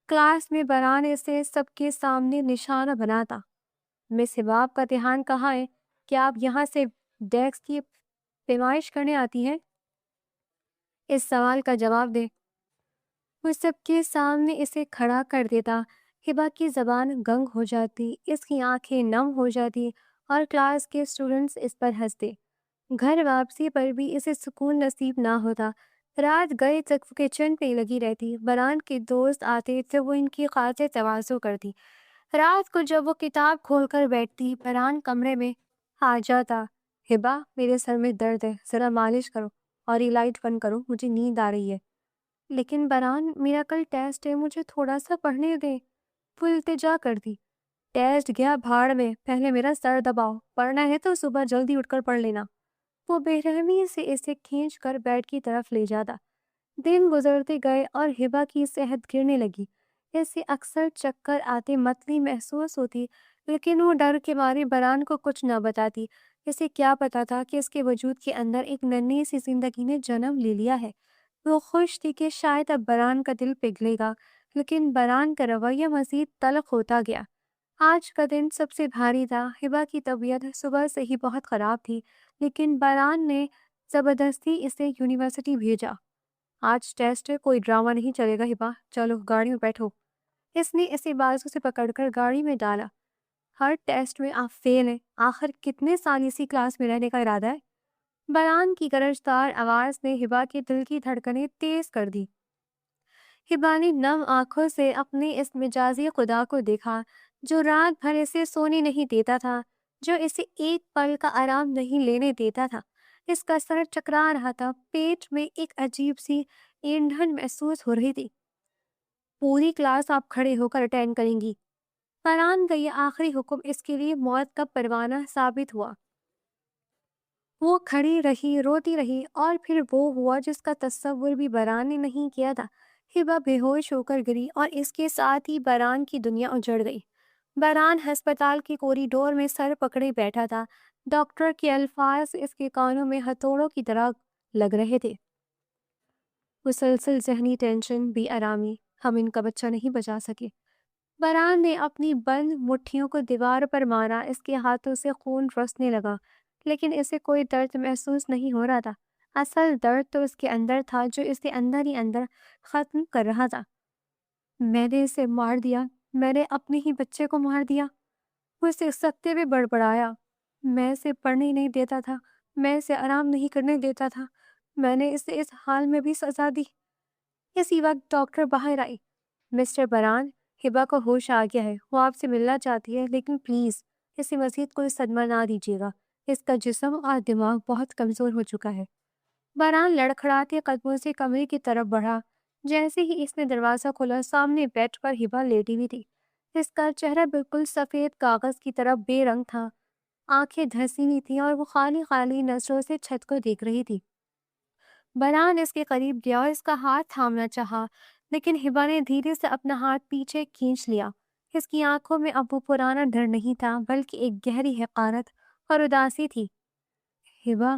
کلاس میں باران اسے سب کے سامنے نشانہ بناتا۔ مس ہبا، آپ کا امتحان کہاں ہے؟ کیا آپ یہاں سے ڈیسک کی پیمائش کرنے آتی ہیں؟ اس سوال کا جواب دے۔ وہ سب کے سامنے اسے کھڑا کر دیتا۔ ہبا کی زبان گنگ ہو جاتی، اس کی آنکھیں نم ہو جاتی، اور کلاس کے اسٹوڈنٹس اس پر ہنستے۔ گھر واپسی پر بھی اسے سکون نصیب نہ ہوتا۔ رات گئے تک وہ کچن پہ لگی رہتی۔ باران کے دوست آتے تو وہ ان کی خاطر تواضع کرتی۔ رات کو جب وہ کتاب کھول کر بیٹھتی، باران کمرے میں آ جاتا۔ ہبا، میرے سر میں درد ہے، ذرا مالش کرو، اور یہ لائٹ بند کرو، مجھے نیند آ رہی ہے۔ لیکن باران، میرا کل ٹیسٹ ہے، مجھے تھوڑا سا پڑھنے دے، وہ التجا کرتی۔ ٹیسٹ گیا بھاڑ میں، پہلے میرا سر دباؤ، پڑھنا ہے تو صبح جلدی اٹھ کر پڑھ لینا۔ وہ بے رحمی سے اسے کھینچ کر بیڈ کی طرف لے جاتا۔ دن گزرتے گئے اور ہبا کی صحت گرنے لگی۔ اسے اکثر چکر آتے، متلی محسوس ہوتی، لیکن وہ ڈر کے مارے باران کو کچھ نہ بتاتی۔ اسے کیا پتا تھا کہ اس کے وجود کے اندر ایک ننھی سی زندگی نے جنم لے لیا ہے۔ وہ خوش تھی کہ شاید اب باران کا دل پگھلے گا، لیکن باران کا رویہ مزید تلخ ہوتا گیا۔ آج کا دن سب سے بھاری تھا۔ ہبا کی طبیعت صبح سے ہی بہت خراب تھی، لیکن باران نے زبردستی اسے یونیورسٹی بھیجا۔ آج ٹیسٹ ہے، کوئی ڈرامہ نہیں چلے گا ہبا، چلو گاڑی میں بیٹھو۔ اس نے اسے بازو سے پکڑ کر گاڑی میں ڈالا۔ ہر ٹیسٹ میں آپ فیل ہیں، آخر کتنے سال اسی کلاس میں رہنے کا ارادہ ہے؟ باران کی گرجدار آواز نے ہبا کے دل کی دھڑکنیں تیز کر دی۔ ہبا نے نم آنکھوں سے اپنے اس مجازی خدا کو دیکھا جو رات بھر اسے سونے نہیں دیتا تھا، جو اسے ایک پل کا آرام نہیں لینے دیتا تھا۔ اس کا سر چکرا رہا تھا، پیٹ میں ایک عجیب سی ایندھن محسوس ہو رہی تھی۔ پوری کلاس آپ کھڑے ہو کر اٹینڈ کریں گی۔ باران کا یہ آخری حکم اس کے لیے موت کا پروانہ ثابت ہوا۔ وہ کھڑی رہی، روتی رہی، اور پھر وہ ہوا جس کا تصور بھی بران نے نہیں کیا تھا۔ ہبا بے ہوش ہو کر گری اور اس کے ساتھ ہی بران کی دنیا اجڑ گئی۔ بران ہسپتال کے کوریڈور میں سر پکڑے بیٹھا تھا۔ ڈاکٹر کے الفاظ اس کے کانوں میں ہتھوڑوں کی طرح لگ رہے تھے۔ مسلسل ذہنی ٹینشن، بے آرامی، ہم ان کا بچہ نہیں بچا سکے۔ بران نے اپنی بند مٹھیوں کو دیوار پر مارا، اس کے ہاتھوں سے خون رسنے لگا، لیکن اسے کوئی درد محسوس نہیں ہو رہا تھا۔ اصل درد تو اس کے اندر تھا، جو اسے اندر ہی اندر ختم کر رہا تھا۔ میں نے اسے مار دیا، میں نے اپنے ہی بچے کو مار دیا۔ وہ اسے سکتے میں بڑبڑایا۔ میں اسے پڑھنے نہیں دیتا تھا، میں اسے آرام نہیں کرنے دیتا تھا، میں نے اسے اس حال میں بھی سزا دی۔ اسی وقت ڈاکٹر باہر آئی۔ مسٹر بران، ہبا کو ہوش آ گیا ہے، وہ آپ سے ملنا چاہتی ہے، لیکن پلیز اسے مزید کوئی صدمہ نہ دیجیے گا، اس کا جسم اور دماغ بہت کمزور ہو چکا ہے۔ بران لڑکھڑاتے قدموں سے کمرے کی طرف بڑھا۔ جیسے ہی اس نے دروازہ کھولا، سامنے بیڈ پر ہبا لیٹی ہوئی تھی۔ اس کا چہرہ بالکل سفید کاغذ کی طرح بے رنگ تھا، آنکھیں دھنسی ہوئی تھیں اور وہ خالی خالی نظروں سے چھت کو دیکھ رہی تھی۔ بران اس کے قریب گیا اور اس کا ہاتھ تھامنا چاہا، لیکن ہبا نے دھیرے سے اپنا ہاتھ پیچھے کھینچ لیا۔ اس کی آنکھوں میں اب وہ پرانا ڈر نہیں تھا، بلکہ ایک گہری حقارت اور اداسی تھی۔ ہبا،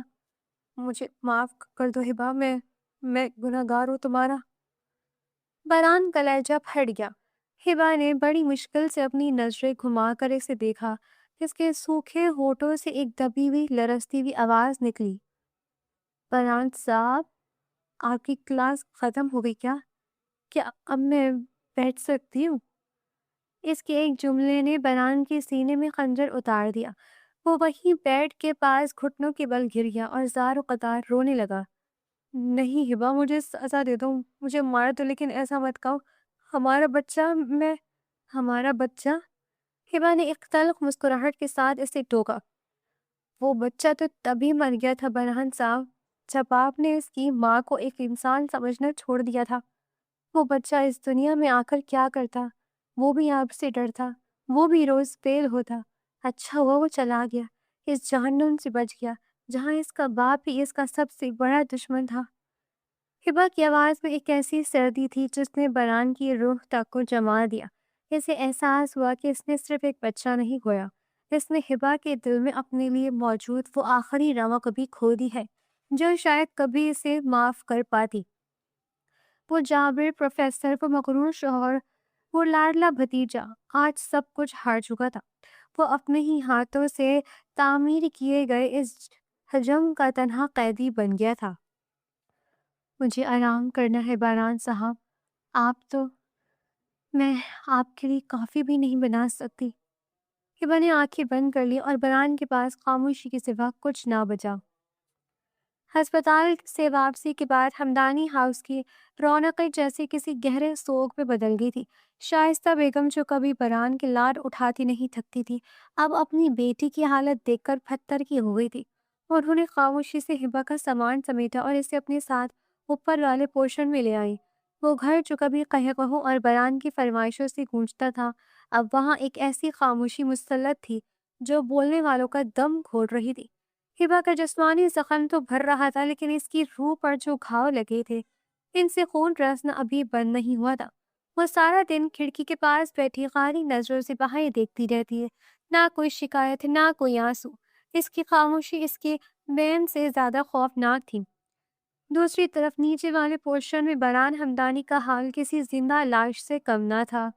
مجھے معاف کر دو ہبا، میں گناہگار ہوں تمہارا۔ بران کلیجہ پھٹ گیا۔ ہبا نے بڑی مشکل سے اپنی نظریں گھما کر اسے دیکھا۔ اس کے سوکھے ہونٹوں سے ایک دبی ہوئی لرزتی ہوئی آواز نکلی۔ بران صاحب، آپ کی کلاس ختم ہو گئی کیا؟ کیا اب میں بیٹھ سکتی ہوں؟ اس کے ایک جملے نے بران کے سینے میں خنجر اتار دیا۔ وہ وہیں بیڈ کے پاس گھٹنوں کے بل گر گیا اور زار و قطار رونے لگا۔ نہیں ہبا، مجھے سزا دے دو، مجھے مار دو، لیکن ایسا مت کہو۔ ہمارا بچہ، ہمارا بچہ۔ ہبا نے ایک تلخ مسکراہٹ کے ساتھ اسے ٹوکا۔ وہ بچہ تو تبھی مر گیا تھا برہان صاحب، جب آپ نے اس کی ماں کو ایک انسان سمجھنا چھوڑ دیا تھا۔ وہ بچہ اس دنیا میں آ کر کیا کرتا؟ وہ بھی آپ سے ڈرتا، وہ بھی روز فیل ہوتا۔ اچھا ہوا وہ چلا گیا، اس جہنم سے بچ گیا، جہاں اس کا باپ ہی اس کا سب سے بڑا دشمن تھا۔ ہبا کی آواز میں ایک ایسی سردی تھی جس نے بران کی روح تک کو جما دیا۔ اسے احساس ہوا کہ اس نے صرف ایک بچہ نہیں کھویا، اس نے ہبا کے دل میں اپنے لیے موجود وہ آخری رمق بھی کھو دی ہے جو شاید کبھی اسے معاف کر پاتی۔ وہ جابر پروفیسر، وہ مغرور شوہر، وہ لاڈلا بھتیجا آج سب کچھ ہار چکا تھا۔ وہ اپنے ہی ہاتھوں سے تعمیر کیے گئے اس حجم کا تنہا قیدی بن گیا تھا۔ مجھے آرام کرنا ہے بران صاحب، میں آپ کے لیے کافی بھی نہیں بنا سکتی۔ ہبا نے آنکھیں بند کر لی اور بران کے پاس خاموشی کے سوا کچھ نہ بچا۔ ہسپتال سے واپسی کے بعد ہمدانی ہاؤس کی رونقیں جیسے کسی گہرے سوگ میں بدل گئی تھی۔ شائستہ بیگم، جو کبھی بران کے لاڈ اٹھاتی نہیں تھکتی تھی، اب اپنی بیٹی کی حالت دیکھ کر پتھر کی ہو گئی تھی۔ انہوں نے خاموشی سے ہبا کا سامان سمیٹا اور اسے اپنے ساتھ اوپر والے پورشن میں لے آئی۔ وہ گھر جو کبھی قہقہوں اور بران کی فرمائشوں سے گونجتا تھا، اب وہاں ایک ایسی خاموشی مسلط تھی جو بولنے والوں کا دم گھوٹ رہی تھی۔ ہبا کا جسمانی زخم تو بھر رہا تھا، لیکن اس کی روح پر جو گھاؤ لگے تھے، ان سے خون رسنا ابھی بند نہیں ہوا تھا۔ وہ سارا دن کھڑکی کے پاس بیٹھی خالی نظروں سے باہر دیکھتی رہتی ہے، نہ کوئی شکایت، نہ کوئی آنسو۔ اس کی خاموشی اس کے بین سے زیادہ خوفناک تھی۔ دوسری طرف نیچے والے پورشن میں بران ہمدانی کا حال کسی زندہ لاش سے کم نہ تھا۔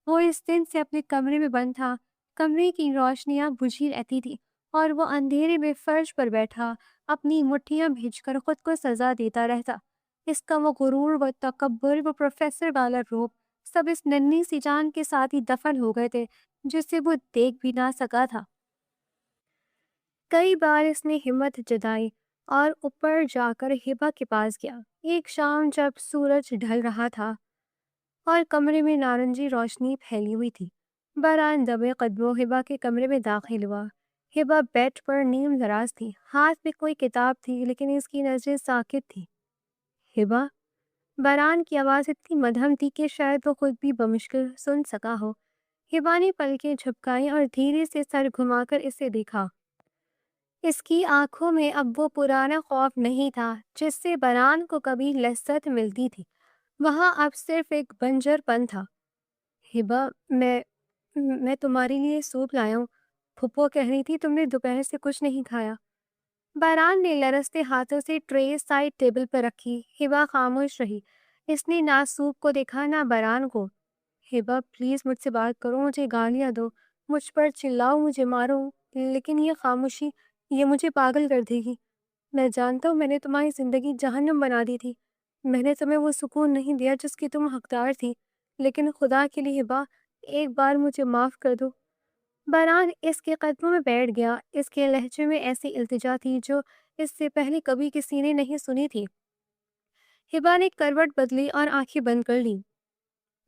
وہ اس دن سے اپنے کمرے میں بند تھا، کمرے کی روشنیاں بجھی رہتی تھی اور وہ اندھیرے میں فرش پر بیٹھا اپنی مٹھیاں بھیج کر خود کو سزا دیتا رہتا۔ اس کا وہ غرور، وہ تکبر، وہ پروفیسر والا روپ، سب اس ننھی سی جان کے ساتھ ہی دفن ہو گئے تھے جسے وہ دیکھ بھی نہ سکا تھا۔ کئی بار اس نے ہمت جتائی اور اوپر جا کر ہبا کے پاس گیا۔ ایک شام جب سورج ڈھل رہا تھا اور کمرے میں نارنجی روشنی پھیلی ہوئی تھی، بران دبے قدموں ہبا کے کمرے میں داخل ہوا۔ ہبا بیڈ پر نیم دراز تھی، ہاتھ میں کوئی کتاب تھی، لیکن اس کی نظریں ساکت تھی۔ ہبا، بران کی آواز اتنی مدھم تھی کہ شاید وہ خود بھی بمشکل سن سکا ہو۔ ہبا نے پلکیں جھپکائی اور دھیرے سے سر گھما کر اسے دیکھا۔ اس کی آنکھوں میں اب وہ پرانا خوف نہیں تھا جس سے بران کو کبھی لذت ملتی تھی، وہاں اب صرف ایک بنجر پن تھا۔ ہبا، میں تمہارے لیے سوپ لایا ہوں، پھپھو کہہ رہی تھی تم نے دوپہر سے کچھ نہیں کھایا۔ باران نے لرزتے ہاتھوں سے ٹرے سائڈ ٹیبل پر رکھی۔ ہبا خاموش رہی، اس نے نہ سوپ کو دیکھا نہ باران کو۔ ہبا پلیز مجھ سے بات کرو، مجھے گالیاں دو، مجھ پر چلاؤ، مجھے مارو، لیکن یہ خاموشی، یہ مجھے پاگل کر دے گی۔ میں جانتا ہوں میں نے تمہاری زندگی جہنم بنا دی تھی، میں نے تمہیں وہ سکون نہیں دیا جس کی تم حقدار تھی، لیکن خدا کے لیے ہبا ایک بار مجھے معاف کر دو۔ باران اس کے قدموں میں بیٹھ گیا، اس کے لہجے میں ایسی التجا تھی جو اس سے پہلے کبھی کسی نے نہیں سنی تھی۔ ہبا نے کروٹ بدلی اور آنکھیں بند کر لی۔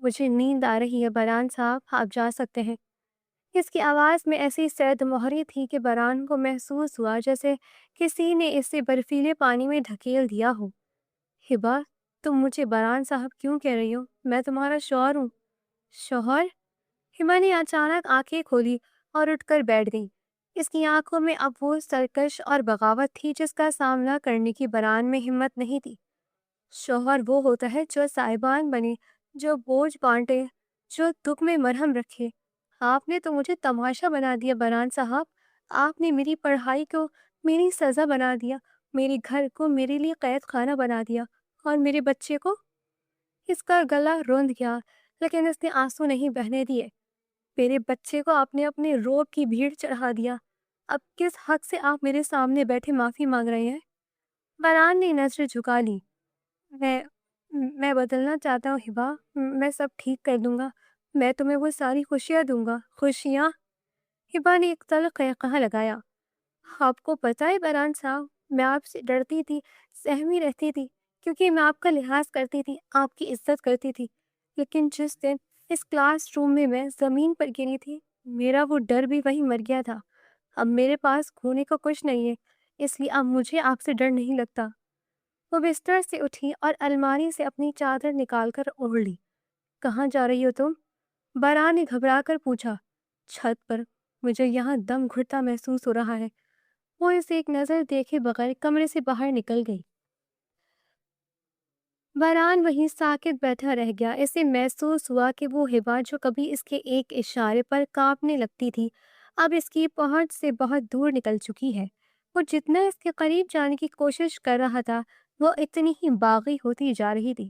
مجھے نیند آ رہی ہے باران صاحب، آپ جا سکتے ہیں۔ اس کی آواز میں ایسی سرد مہری تھی کہ باران کو محسوس ہوا جیسے کسی نے اسے برفیلے پانی میں دھکیل دیا ہو۔ ہبا، تم مجھے باران صاحب کیوں کہہ رہی ہو؟ میں تمہارا شوہر ہوں۔ شوہر؟ ہبا نے اچانک آنکھیں کھولی اور اٹھ کر بیٹھ گئی۔ اس کی آنکھوں میں اب وہ سرکش اور بغاوت تھی جس کا سامنا کرنے کی باران میں ہمت نہیں تھی۔ شوہر وہ ہوتا ہے جو صاحبان بنے، جو بوجھ بانٹے، جو دکھ میں مرہم رکھے۔ آپ نے تو مجھے تماشا بنا دیا باران صاحب، آپ نے میری پڑھائی کو میری سزا بنا دیا، میرے گھر کو میرے لیے قید خانہ بنا دیا، اور میرے بچے کو۔ اس کا گلا روند گیا لیکن اس نے آنسو نہیں بہنے دیے۔ میرے بچے کو آپ نے اپنے روب کی بھیڑ چڑھا دیا، اب کس حق سے آپ میرے سامنے بیٹھے معافی مانگ رہے ہیں؟ باران نے نظر جھکا لی۔ میں میں بدلنا چاہتا ہوں ہبا، میں سب ٹھیک کر دوں گا، میں تمہیں وہ ساری خوشیاں دوں گا۔ خوشیاں؟ ہبا نے ایک تلخ قہقہہ لگایا۔ آپ کو پتہ ہے باران صاحب، میں آپ سے ڈرتی تھی، سہمی رہتی تھی، کیونکہ میں آپ کا لحاظ کرتی تھی، آپ کی عزت کرتی تھی، لیکن جس دن اس کلاس روم میں میں زمین پر گری تھی، میرا وہ ڈر بھی وہیں مر گیا تھا۔ اب میرے پاس کھونے کو کچھ نہیں ہے، اس لیے اب مجھے آپ سے ڈر نہیں لگتا۔ وہ بستر سے اٹھی اور الماری سے اپنی چادر نکال کر اوڑھ لی۔ کہاں جا رہی ہو تم؟ باران نے گھبرا کر پوچھا۔ چھت پر، مجھے یہاں دم گھٹتا محسوس ہو رہا ہے۔ وہ اسے ایک نظر دیکھے بغیر کمرے سے باہر نکل گئی۔ باران وہیں ساکت بیٹھا رہ گیا۔ اسے محسوس ہوا کہ وہ ہبا جو کبھی اس کے ایک اشارے پر کانپنے لگتی تھی، اب اس کی پہنچ سے بہت دور نکل چکی ہے۔ وہ جتنا اس کے قریب جانے کی کوشش کر رہا تھا، وہ اتنی ہی باغی ہوتی جا رہی تھی۔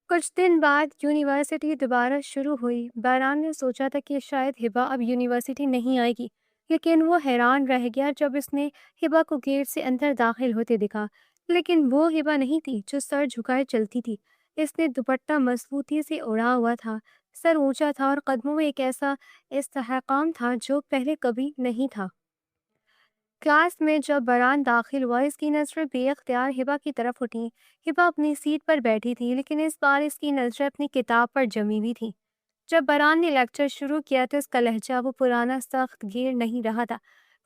کچھ دن بعد یونیورسٹی دوبارہ شروع ہوئی۔ باران نے سوچا تھا کہ شاید ہبا اب یونیورسٹی نہیں آئے گی، لیکن وہ حیران رہ گیا جب اس نے ہبا کو گیٹ سے اندر داخل ہوتے دیکھا۔ لیکن وہ ہبا نہیں تھی جو سر جھکائے چلتی تھی۔ اس نے دوپٹہ مضبوطی سے اوڑھا ہوا تھا، سر اونچا تھا اور قدموں میں ایک ایسا استحکام تھا جو پہلے کبھی نہیں تھا۔ کلاس میں جب باران داخل ہوا، اس کی نظریں بے اختیار ہبا کی طرف اٹھیں۔ ہبا اپنی سیٹ پر بیٹھی تھی، لیکن اس بار اس کی نظریں اپنی کتاب پر جمی ہوئی تھیں۔ جب باران نے لیکچر شروع کیا تو اس کا لہجہ وہ پرانا سخت گیر نہیں رہا تھا،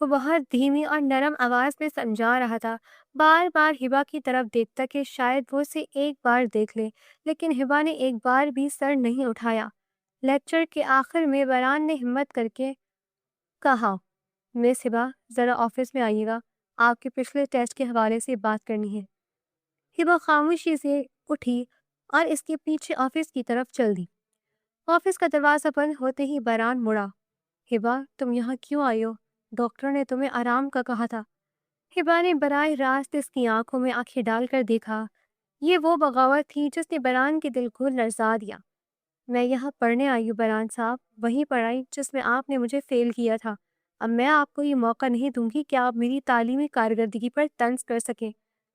وہ بہت دھیمی اور نرم آواز میں سمجھا رہا تھا، بار بار ہبا کی طرف دیکھتا کہ شاید وہ اسے ایک بار دیکھ لے، لیکن ہبا نے ایک بار بھی سر نہیں اٹھایا۔ لیکچر کے آخر میں باران نے ہمت کر کے کہا، مس ہبا، ذرا آفس میں آئیے گا، آپ کے پچھلے ٹیسٹ کے حوالے سے بات کرنی ہے۔ ہبا خاموشی سے اٹھی اور اس کے پیچھے آفس کی طرف چل دی۔ آفس کا دروازہ بند ہوتے ہی باران مڑا۔ ہبا، تم یہاں کیوں آئی ہو؟ ڈاکٹر نے تمہیں آرام کا کہا تھا۔ ہبا نے براہ راست اس کی آنکھوں میں آنکھیں ڈال کر دیکھا۔ یہ وہ بغاوت تھی جس نے باران کے دل کو لرزا دیا۔ میں یہاں پڑھنے آئی ہوں باران صاحب، وہی پڑھائی جس میں آپ نے مجھے فیل کیا تھا۔ اب میں آپ کو یہ موقع نہیں دوں گی کہ آپ میری تعلیمی کارکردگی پر طنز کر سکیں۔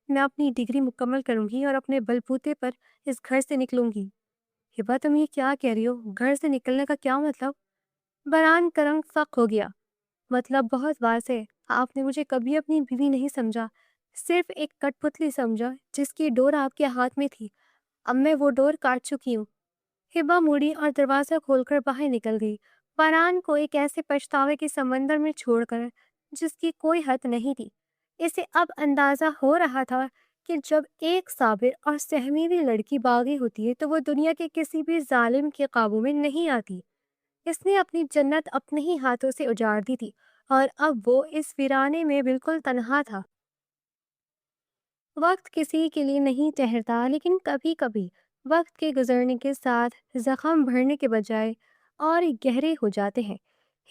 میں اپنی ڈگری مکمل کروں گی اور اپنے بلبوتے پر اس گھر سے نکلوں گی۔ ہبا، تم یہ کیا کہہ رہی ہو؟ گھر سے نکلنے کا کیا مطلب؟ باران کا رنگ فق ہو گیا۔ مطلب بہت واضح، آپ نے مجھے کبھی اپنی بیوی نہیں سمجھا، صرف ایک کٹ پتلی سمجھا جس کی ڈور آپ کے ہاتھ میں تھی۔ اب میں وہ ڈور کاٹ چکی ہوں۔ ہبا مڑی اور دروازہ کھول کر باہر نکل گئی، باران کو ایک ایسے پچھتاوے کے سمندر میں چھوڑ کر جس کی کوئی حد نہیں تھی۔ اسے اب اندازہ ہو رہا تھا کہ جب ایک صابر اور سہمی ہوئی لڑکی باغی ہوتی ہے تو وہ دنیا کے کسی بھی ظالم کے قابو میں نہیں آتی۔ اس نے اپنی جنت اپنے ہی ہاتھوں سے اجاڑ دی تھی اور اب وہ اس ویرانے میں بالکل تنہا تھا۔ وقت کسی کے لیے نہیں ٹھہرتا، لیکن کبھی کبھی وقت کے گزرنے کے ساتھ زخم بھرنے کے بجائے اور گہرے ہو جاتے ہیں۔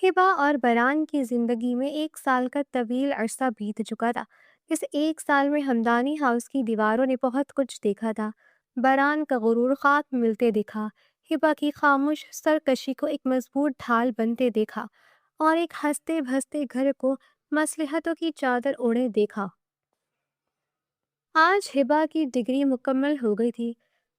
ہبا اور بران کی زندگی میں 1 سال کا طویل عرصہ بیت چکا تھا۔ اس 1 سال میں ہمدانی ہاؤس کی دیواروں نے بہت کچھ دیکھا تھا۔ بران کا غرور خاک میں ملتے دیکھا، ہبا کی خاموش سرکشی کو ایک مضبوط ڈھال بنتے دیکھا، اور ایک ہنستے بھستے گھر کو مصلحتوں کی چادر اوڑھے دیکھا۔ آج ہبا کی ڈگری مکمل ہو گئی تھی۔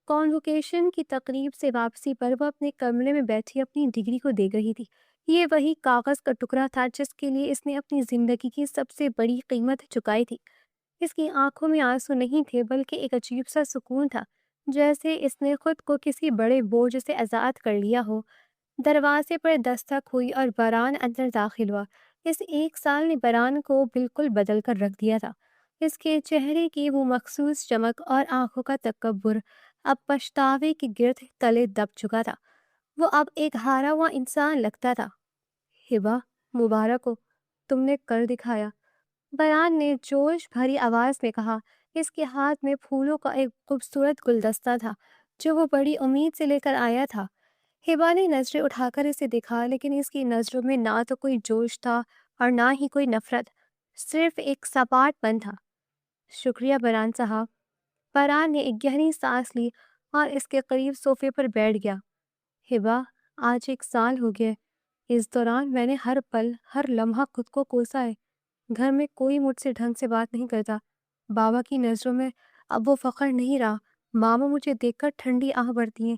کانوکیشن کی تقریب سے واپسی پر وہ اپنے کمرے میں بیٹھی اپنی ڈگری کو دیکھ رہی تھی۔ یہ وہی کاغذ کا ٹکڑا تھا جس کے لیے اس نے اپنی زندگی کی سب سے بڑی قیمت چکائی تھی۔ اس کی آنکھوں میں آنسو نہیں تھے، بلکہ ایک عجیب سا سکون تھا، جیسے اس نے خود کو کسی بڑے بوجھ سے آزاد کر لیا ہو۔ دروازے پر دستک ہوئی اور بران اندر داخل ہوا۔ اس 1 سال نے بران کو بالکل بدل کر رکھ دیا تھا۔ اس کے چہرے کی وہ مخصوص چمک اور آنکھوں کا تکبر اب پچھتاوے کے گرد تلے دب چکا تھا۔ وہ اب ایک ہارا ہوا انسان لگتا تھا۔ ہبا، مبارک ہو، تم نے کر دکھایا، بران نے جوش بھری آواز میں کہا۔ اس کے ہاتھ میں پھولوں کا ایک خوبصورت گلدستہ تھا جو وہ بڑی امید سے لے کر آیا تھا۔ ہبا نے نظریں اٹھا کر اسے دیکھا، لیکن اس کی نظروں میں نہ تو کوئی جوش تھا اور نہ ہی کوئی نفرت، صرف ایک سپاٹ پن تھا۔ شکریہ بران صاحب۔ بران نے ایک گہری سانس لی اور اس کے قریب صوفے پر بیٹھ گیا۔ ہبا، آج 1 سال ہو گیا۔ اس دوران میں نے ہر پل، ہر لمحہ خود کو کوسا ہے۔ گھر میں کوئی مجھ سے ڈھنگ سے بات نہیں کرتا۔ بابا کی نظروں میں اب وہ فخر نہیں رہا۔ ماما مجھے دیکھ کر ٹھنڈی آہ بھرتی ہیں۔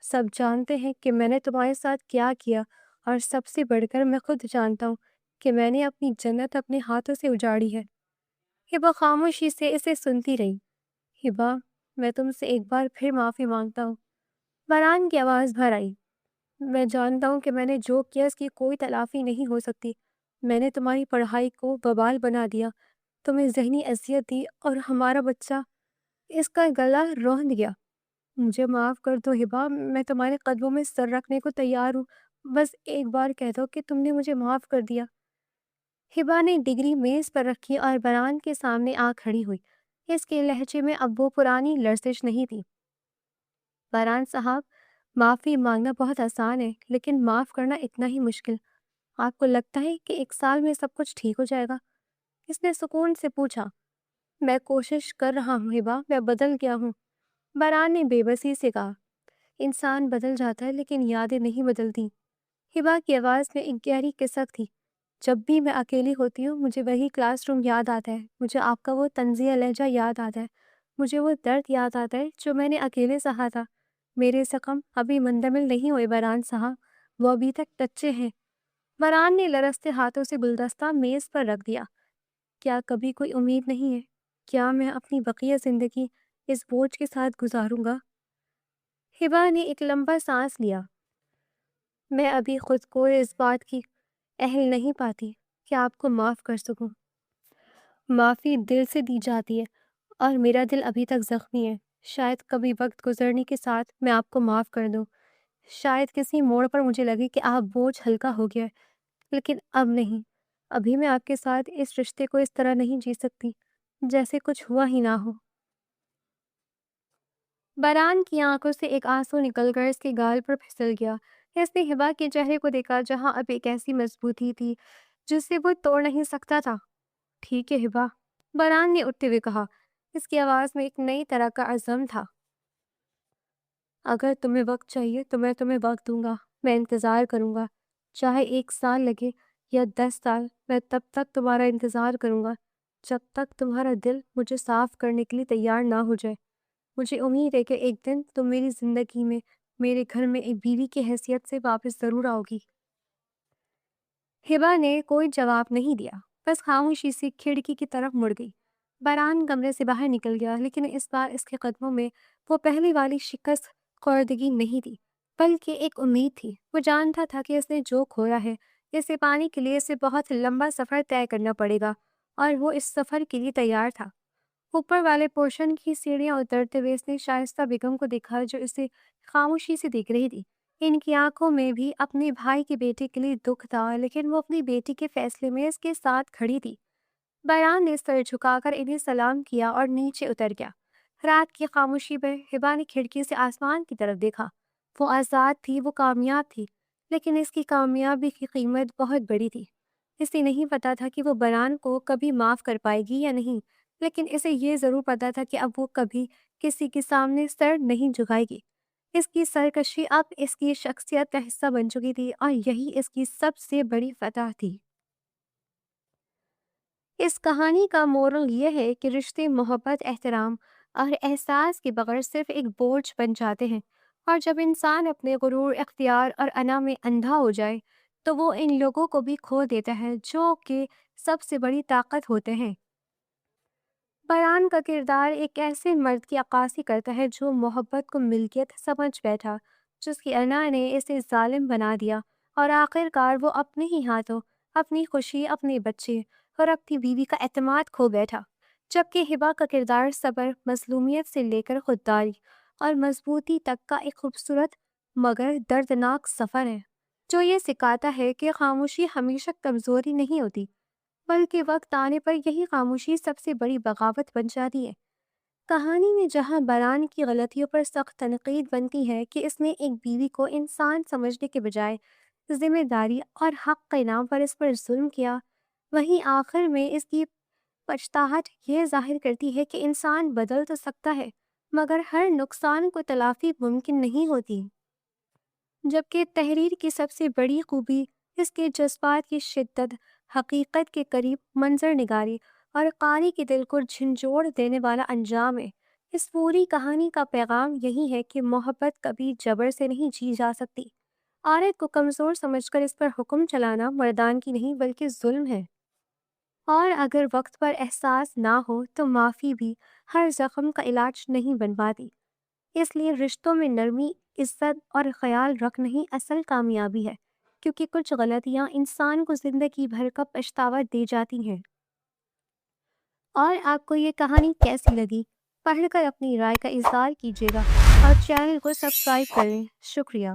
سب جانتے ہیں کہ میں نے تمہارے ساتھ کیا کیا، اور سب سے بڑھ کر میں خود جانتا ہوں کہ میں نے اپنی جنت اپنے ہاتھوں سے اجاڑی ہے۔ ہبا خاموشی سے اسے سنتی رہی۔ ہبا، میں تم سے ایک بار پھر معافی مانگتا ہوں۔ بران کی آواز بھر آئی۔ میں جانتا ہوں کہ میں نے جو کیا اس کی کوئی تلافی نہیں ہو سکتی۔ میں نے تمہاری پڑھائی کو وبال بنا دیا، تمہیں ذہنی اذیت دی، اور ہمارا بچہ۔ اس کا گلا روند گیا۔ مجھے معاف کر دو ہبا، میں تمہارے قدموں میں سر رکھنے کو تیار ہوں۔ بس ایک بار کہہ دو کہ تم نے مجھے معاف کر دیا۔ ہبا نے ڈگری میز پر رکھی اور بران کے سامنے آ کھڑی ہوئی۔ اس کے لہجے میں اب وہ پرانی لرزش نہیں تھی۔ بران صاحب، معافی مانگنا بہت آسان ہے، لیکن معاف کرنا اتنا ہی مشکل۔ آپ کو لگتا ہے کہ 1 سال میں سب کچھ ٹھیک ہو جائے گا؟ اس نے سکون سے پوچھا۔ میں کوشش کر رہا ہوں ہبا، میں بدل گیا ہوں، بران نے بے بسی سے کہا۔ انسان بدل جاتا ہے لیکن یادیں نہیں بدلتی۔ ہبا کی آواز میں ایک گہری کسک تھی۔ جب بھی میں اکیلی ہوتی ہوں مجھے وہی کلاس روم یاد آتا ہے، مجھے آپ کا وہ طنزیہ لہجہ یاد آتا ہے، مجھے وہ درد یاد آتا ہے جو میں نے اکیلے سہا تھا۔ میرے زخم ابھی مندمل نہیں ہوئے بران صاحب، وہ ابھی تک کچے ہیں۔ بران نے لرزتے ہاتھوں سے گلدستہ میز پر رکھ دیا۔ کیا کبھی کوئی امید نہیں ہے؟ کیا میں اپنی بقیہ زندگی اس بوجھ کے ساتھ گزاروں گا؟ ہبا نے ایک لمبا سانس لیا۔ میں ابھی خود کو اس بات کی اہل نہیں پاتی کہ آپ کو معاف کر سکوں۔ معافی دل سے دی جاتی ہے، اور میرا دل ابھی تک زخمی ہے۔ شاید کبھی وقت گزرنے کے ساتھ میں آپ کو معاف کر دوں۔ شاید کسی موڑ پر مجھے لگے کہ آپ بوجھ ہلکا ہو گیا ہے، لیکن اب نہیں۔ ابھی میں آپ کے ساتھ اس رشتے کو اس طرح نہیں جی سکتی جیسے کچھ ہوا ہی نہ ہو۔ بران کی آنکھوں سے ایک آنسو نکل کر اس کے گال پر پھسل گیا۔ اس نے ہبا کے چہرے کو دیکھا جہاں اب ایک ایسی مضبوطی تھی جسے وہ توڑ نہیں سکتا تھا۔ ٹھیک ہے ہبا، بران نے اٹھتے ہوئے کہا۔ اس کی آواز میں ایک نئی طرح کا عزم تھا۔ اگر تمہیں وقت چاہیے تو میں تمہیں وقت دوں گا، میں انتظار کروں گا، چاہے 1 سال لگے یا 10 سال، میں تب تک تمہارا انتظار کروں گا جب تک تمہارا دل مجھے صاف کرنے کے لیے تیار نہ ہو جائے۔ مجھے امید ہے کہ ایک دن تم میری زندگی میں، میرے گھر میں ایک بیوی کی حیثیت سے واپس ضرور آؤ گی۔ ہبا نے کوئی جواب نہیں دیا، بس خاموشی سے کھڑکی کی طرف مڑ گئی۔ بران کمرے سے باہر نکل گیا، لیکن اس بار اس کے قدموں میں وہ پہلی والی شکست خوردگی نہیں تھی، بلکہ ایک امید تھی۔ وہ جانتا تھا کہ اس نے جو کھویا ہے اسے پانے کے لیے اسے بہت لمبا سفر طے کرنا پڑے گا، اور وہ اس سفر کے لیے تیار تھا۔ اوپر والے پورشن کی سیڑھیاں اترتے ہوئے اس نے شائستہ بیگم کو دیکھا جو اسے خاموشی سے دیکھ رہی تھی۔ ان کی آنکھوں میں بھی اپنے بھائی کے بیٹے کے لیے دکھ تھا، لیکن وہ اپنی بیٹی کے فیصلے میں اس کے ساتھ کھڑی تھی۔ بیان نے سر جھکا کر انہیں سلام کیا اور نیچے اتر گیا۔ رات کی خاموشی میں ہبا نے کھڑکی سے آسمان کی طرف دیکھا۔ وہ آزاد تھی، وہ کامیاب تھی، لیکن اس کی کامیابی کی قیمت بہت بڑی تھی۔ اسے نہیں پتا تھا کہ وہ بیان کو کبھی معاف کر پائے گی یا نہیں، لیکن اسے یہ ضرور پتا تھا کہ اب وہ کبھی کسی کے سامنے سر نہیں جھکائے گی۔ اس کی سرکشی اب اس کی شخصیت کا حصہ بن چکی تھی، اور یہی اس کی سب سے بڑی فتح تھی۔ اس کہانی کا مورل یہ ہے کہ رشتے محبت، احترام اور احساس کے بغیر صرف ایک بوجھ بن جاتے ہیں، اور جب انسان اپنے غرور، اختیار اور انا میں اندھا ہو جائے تو وہ ان لوگوں کو بھی کھو دیتا ہے جو کہ سب سے بڑی طاقت ہوتے ہیں۔ بیان کا کردار ایک ایسے مرد کی عکاسی کرتا ہے جو محبت کو ملکیت سمجھ بیٹھا، جس کی انا نے اسے ظالم بنا دیا، اور آخر کار وہ اپنے ہی ہاتھوں اپنی خوشی، اپنے بچے اور اپنی بیوی کا اعتماد کھو بیٹھا۔ جبکہ ہبا کا کردار صبر، مظلومیت سے لے کر خودداری اور مضبوطی تک کا ایک خوبصورت مگر دردناک سفر ہے، جو یہ سکھاتا ہے کہ خاموشی ہمیشہ کمزوری نہیں ہوتی، بلکہ وقت آنے پر یہی خاموشی سب سے بڑی بغاوت بن جاتی ہے۔ کہانی میں جہاں بیان کی غلطیوں پر سخت تنقید بنتی ہے کہ اس نے ایک بیوی کو انسان سمجھنے کے بجائے ذمہ داری اور حق کے نام پر اس پر ظلم کیا، وہیں آخر میں اس کی پچھتاہٹ یہ ظاہر کرتی ہے کہ انسان بدل تو سکتا ہے، مگر ہر نقصان کو تلافی ممکن نہیں ہوتی۔ جبکہ تحریر کی سب سے بڑی خوبی اس کے جذبات کی شدت، حقیقت کے قریب منظر نگاری اور قاری کے دل کو جھنجھوڑ دینے والا انجام ہے۔ اس پوری کہانی کا پیغام یہی ہے کہ محبت کبھی جبر سے نہیں جی جا سکتی۔ عورت کو کمزور سمجھ کر اس پر حکم چلانا مردان کی نہیں بلکہ ظلم ہے، اور اگر وقت پر احساس نہ ہو تو معافی بھی ہر زخم کا علاج نہیں بن پاتی۔ اس لیے رشتوں میں نرمی، عزت اور خیال رکھنا ہی اصل کامیابی ہے، کیونکہ کچھ غلطیاں انسان کو زندگی بھر کا پچھتاوا دے جاتی ہیں۔ اور آپ کو یہ کہانی کیسی لگی؟ پڑھ کر اپنی رائے کا اظہار کیجیے گا اور چینل کو سبسکرائب کریں۔ شکریہ۔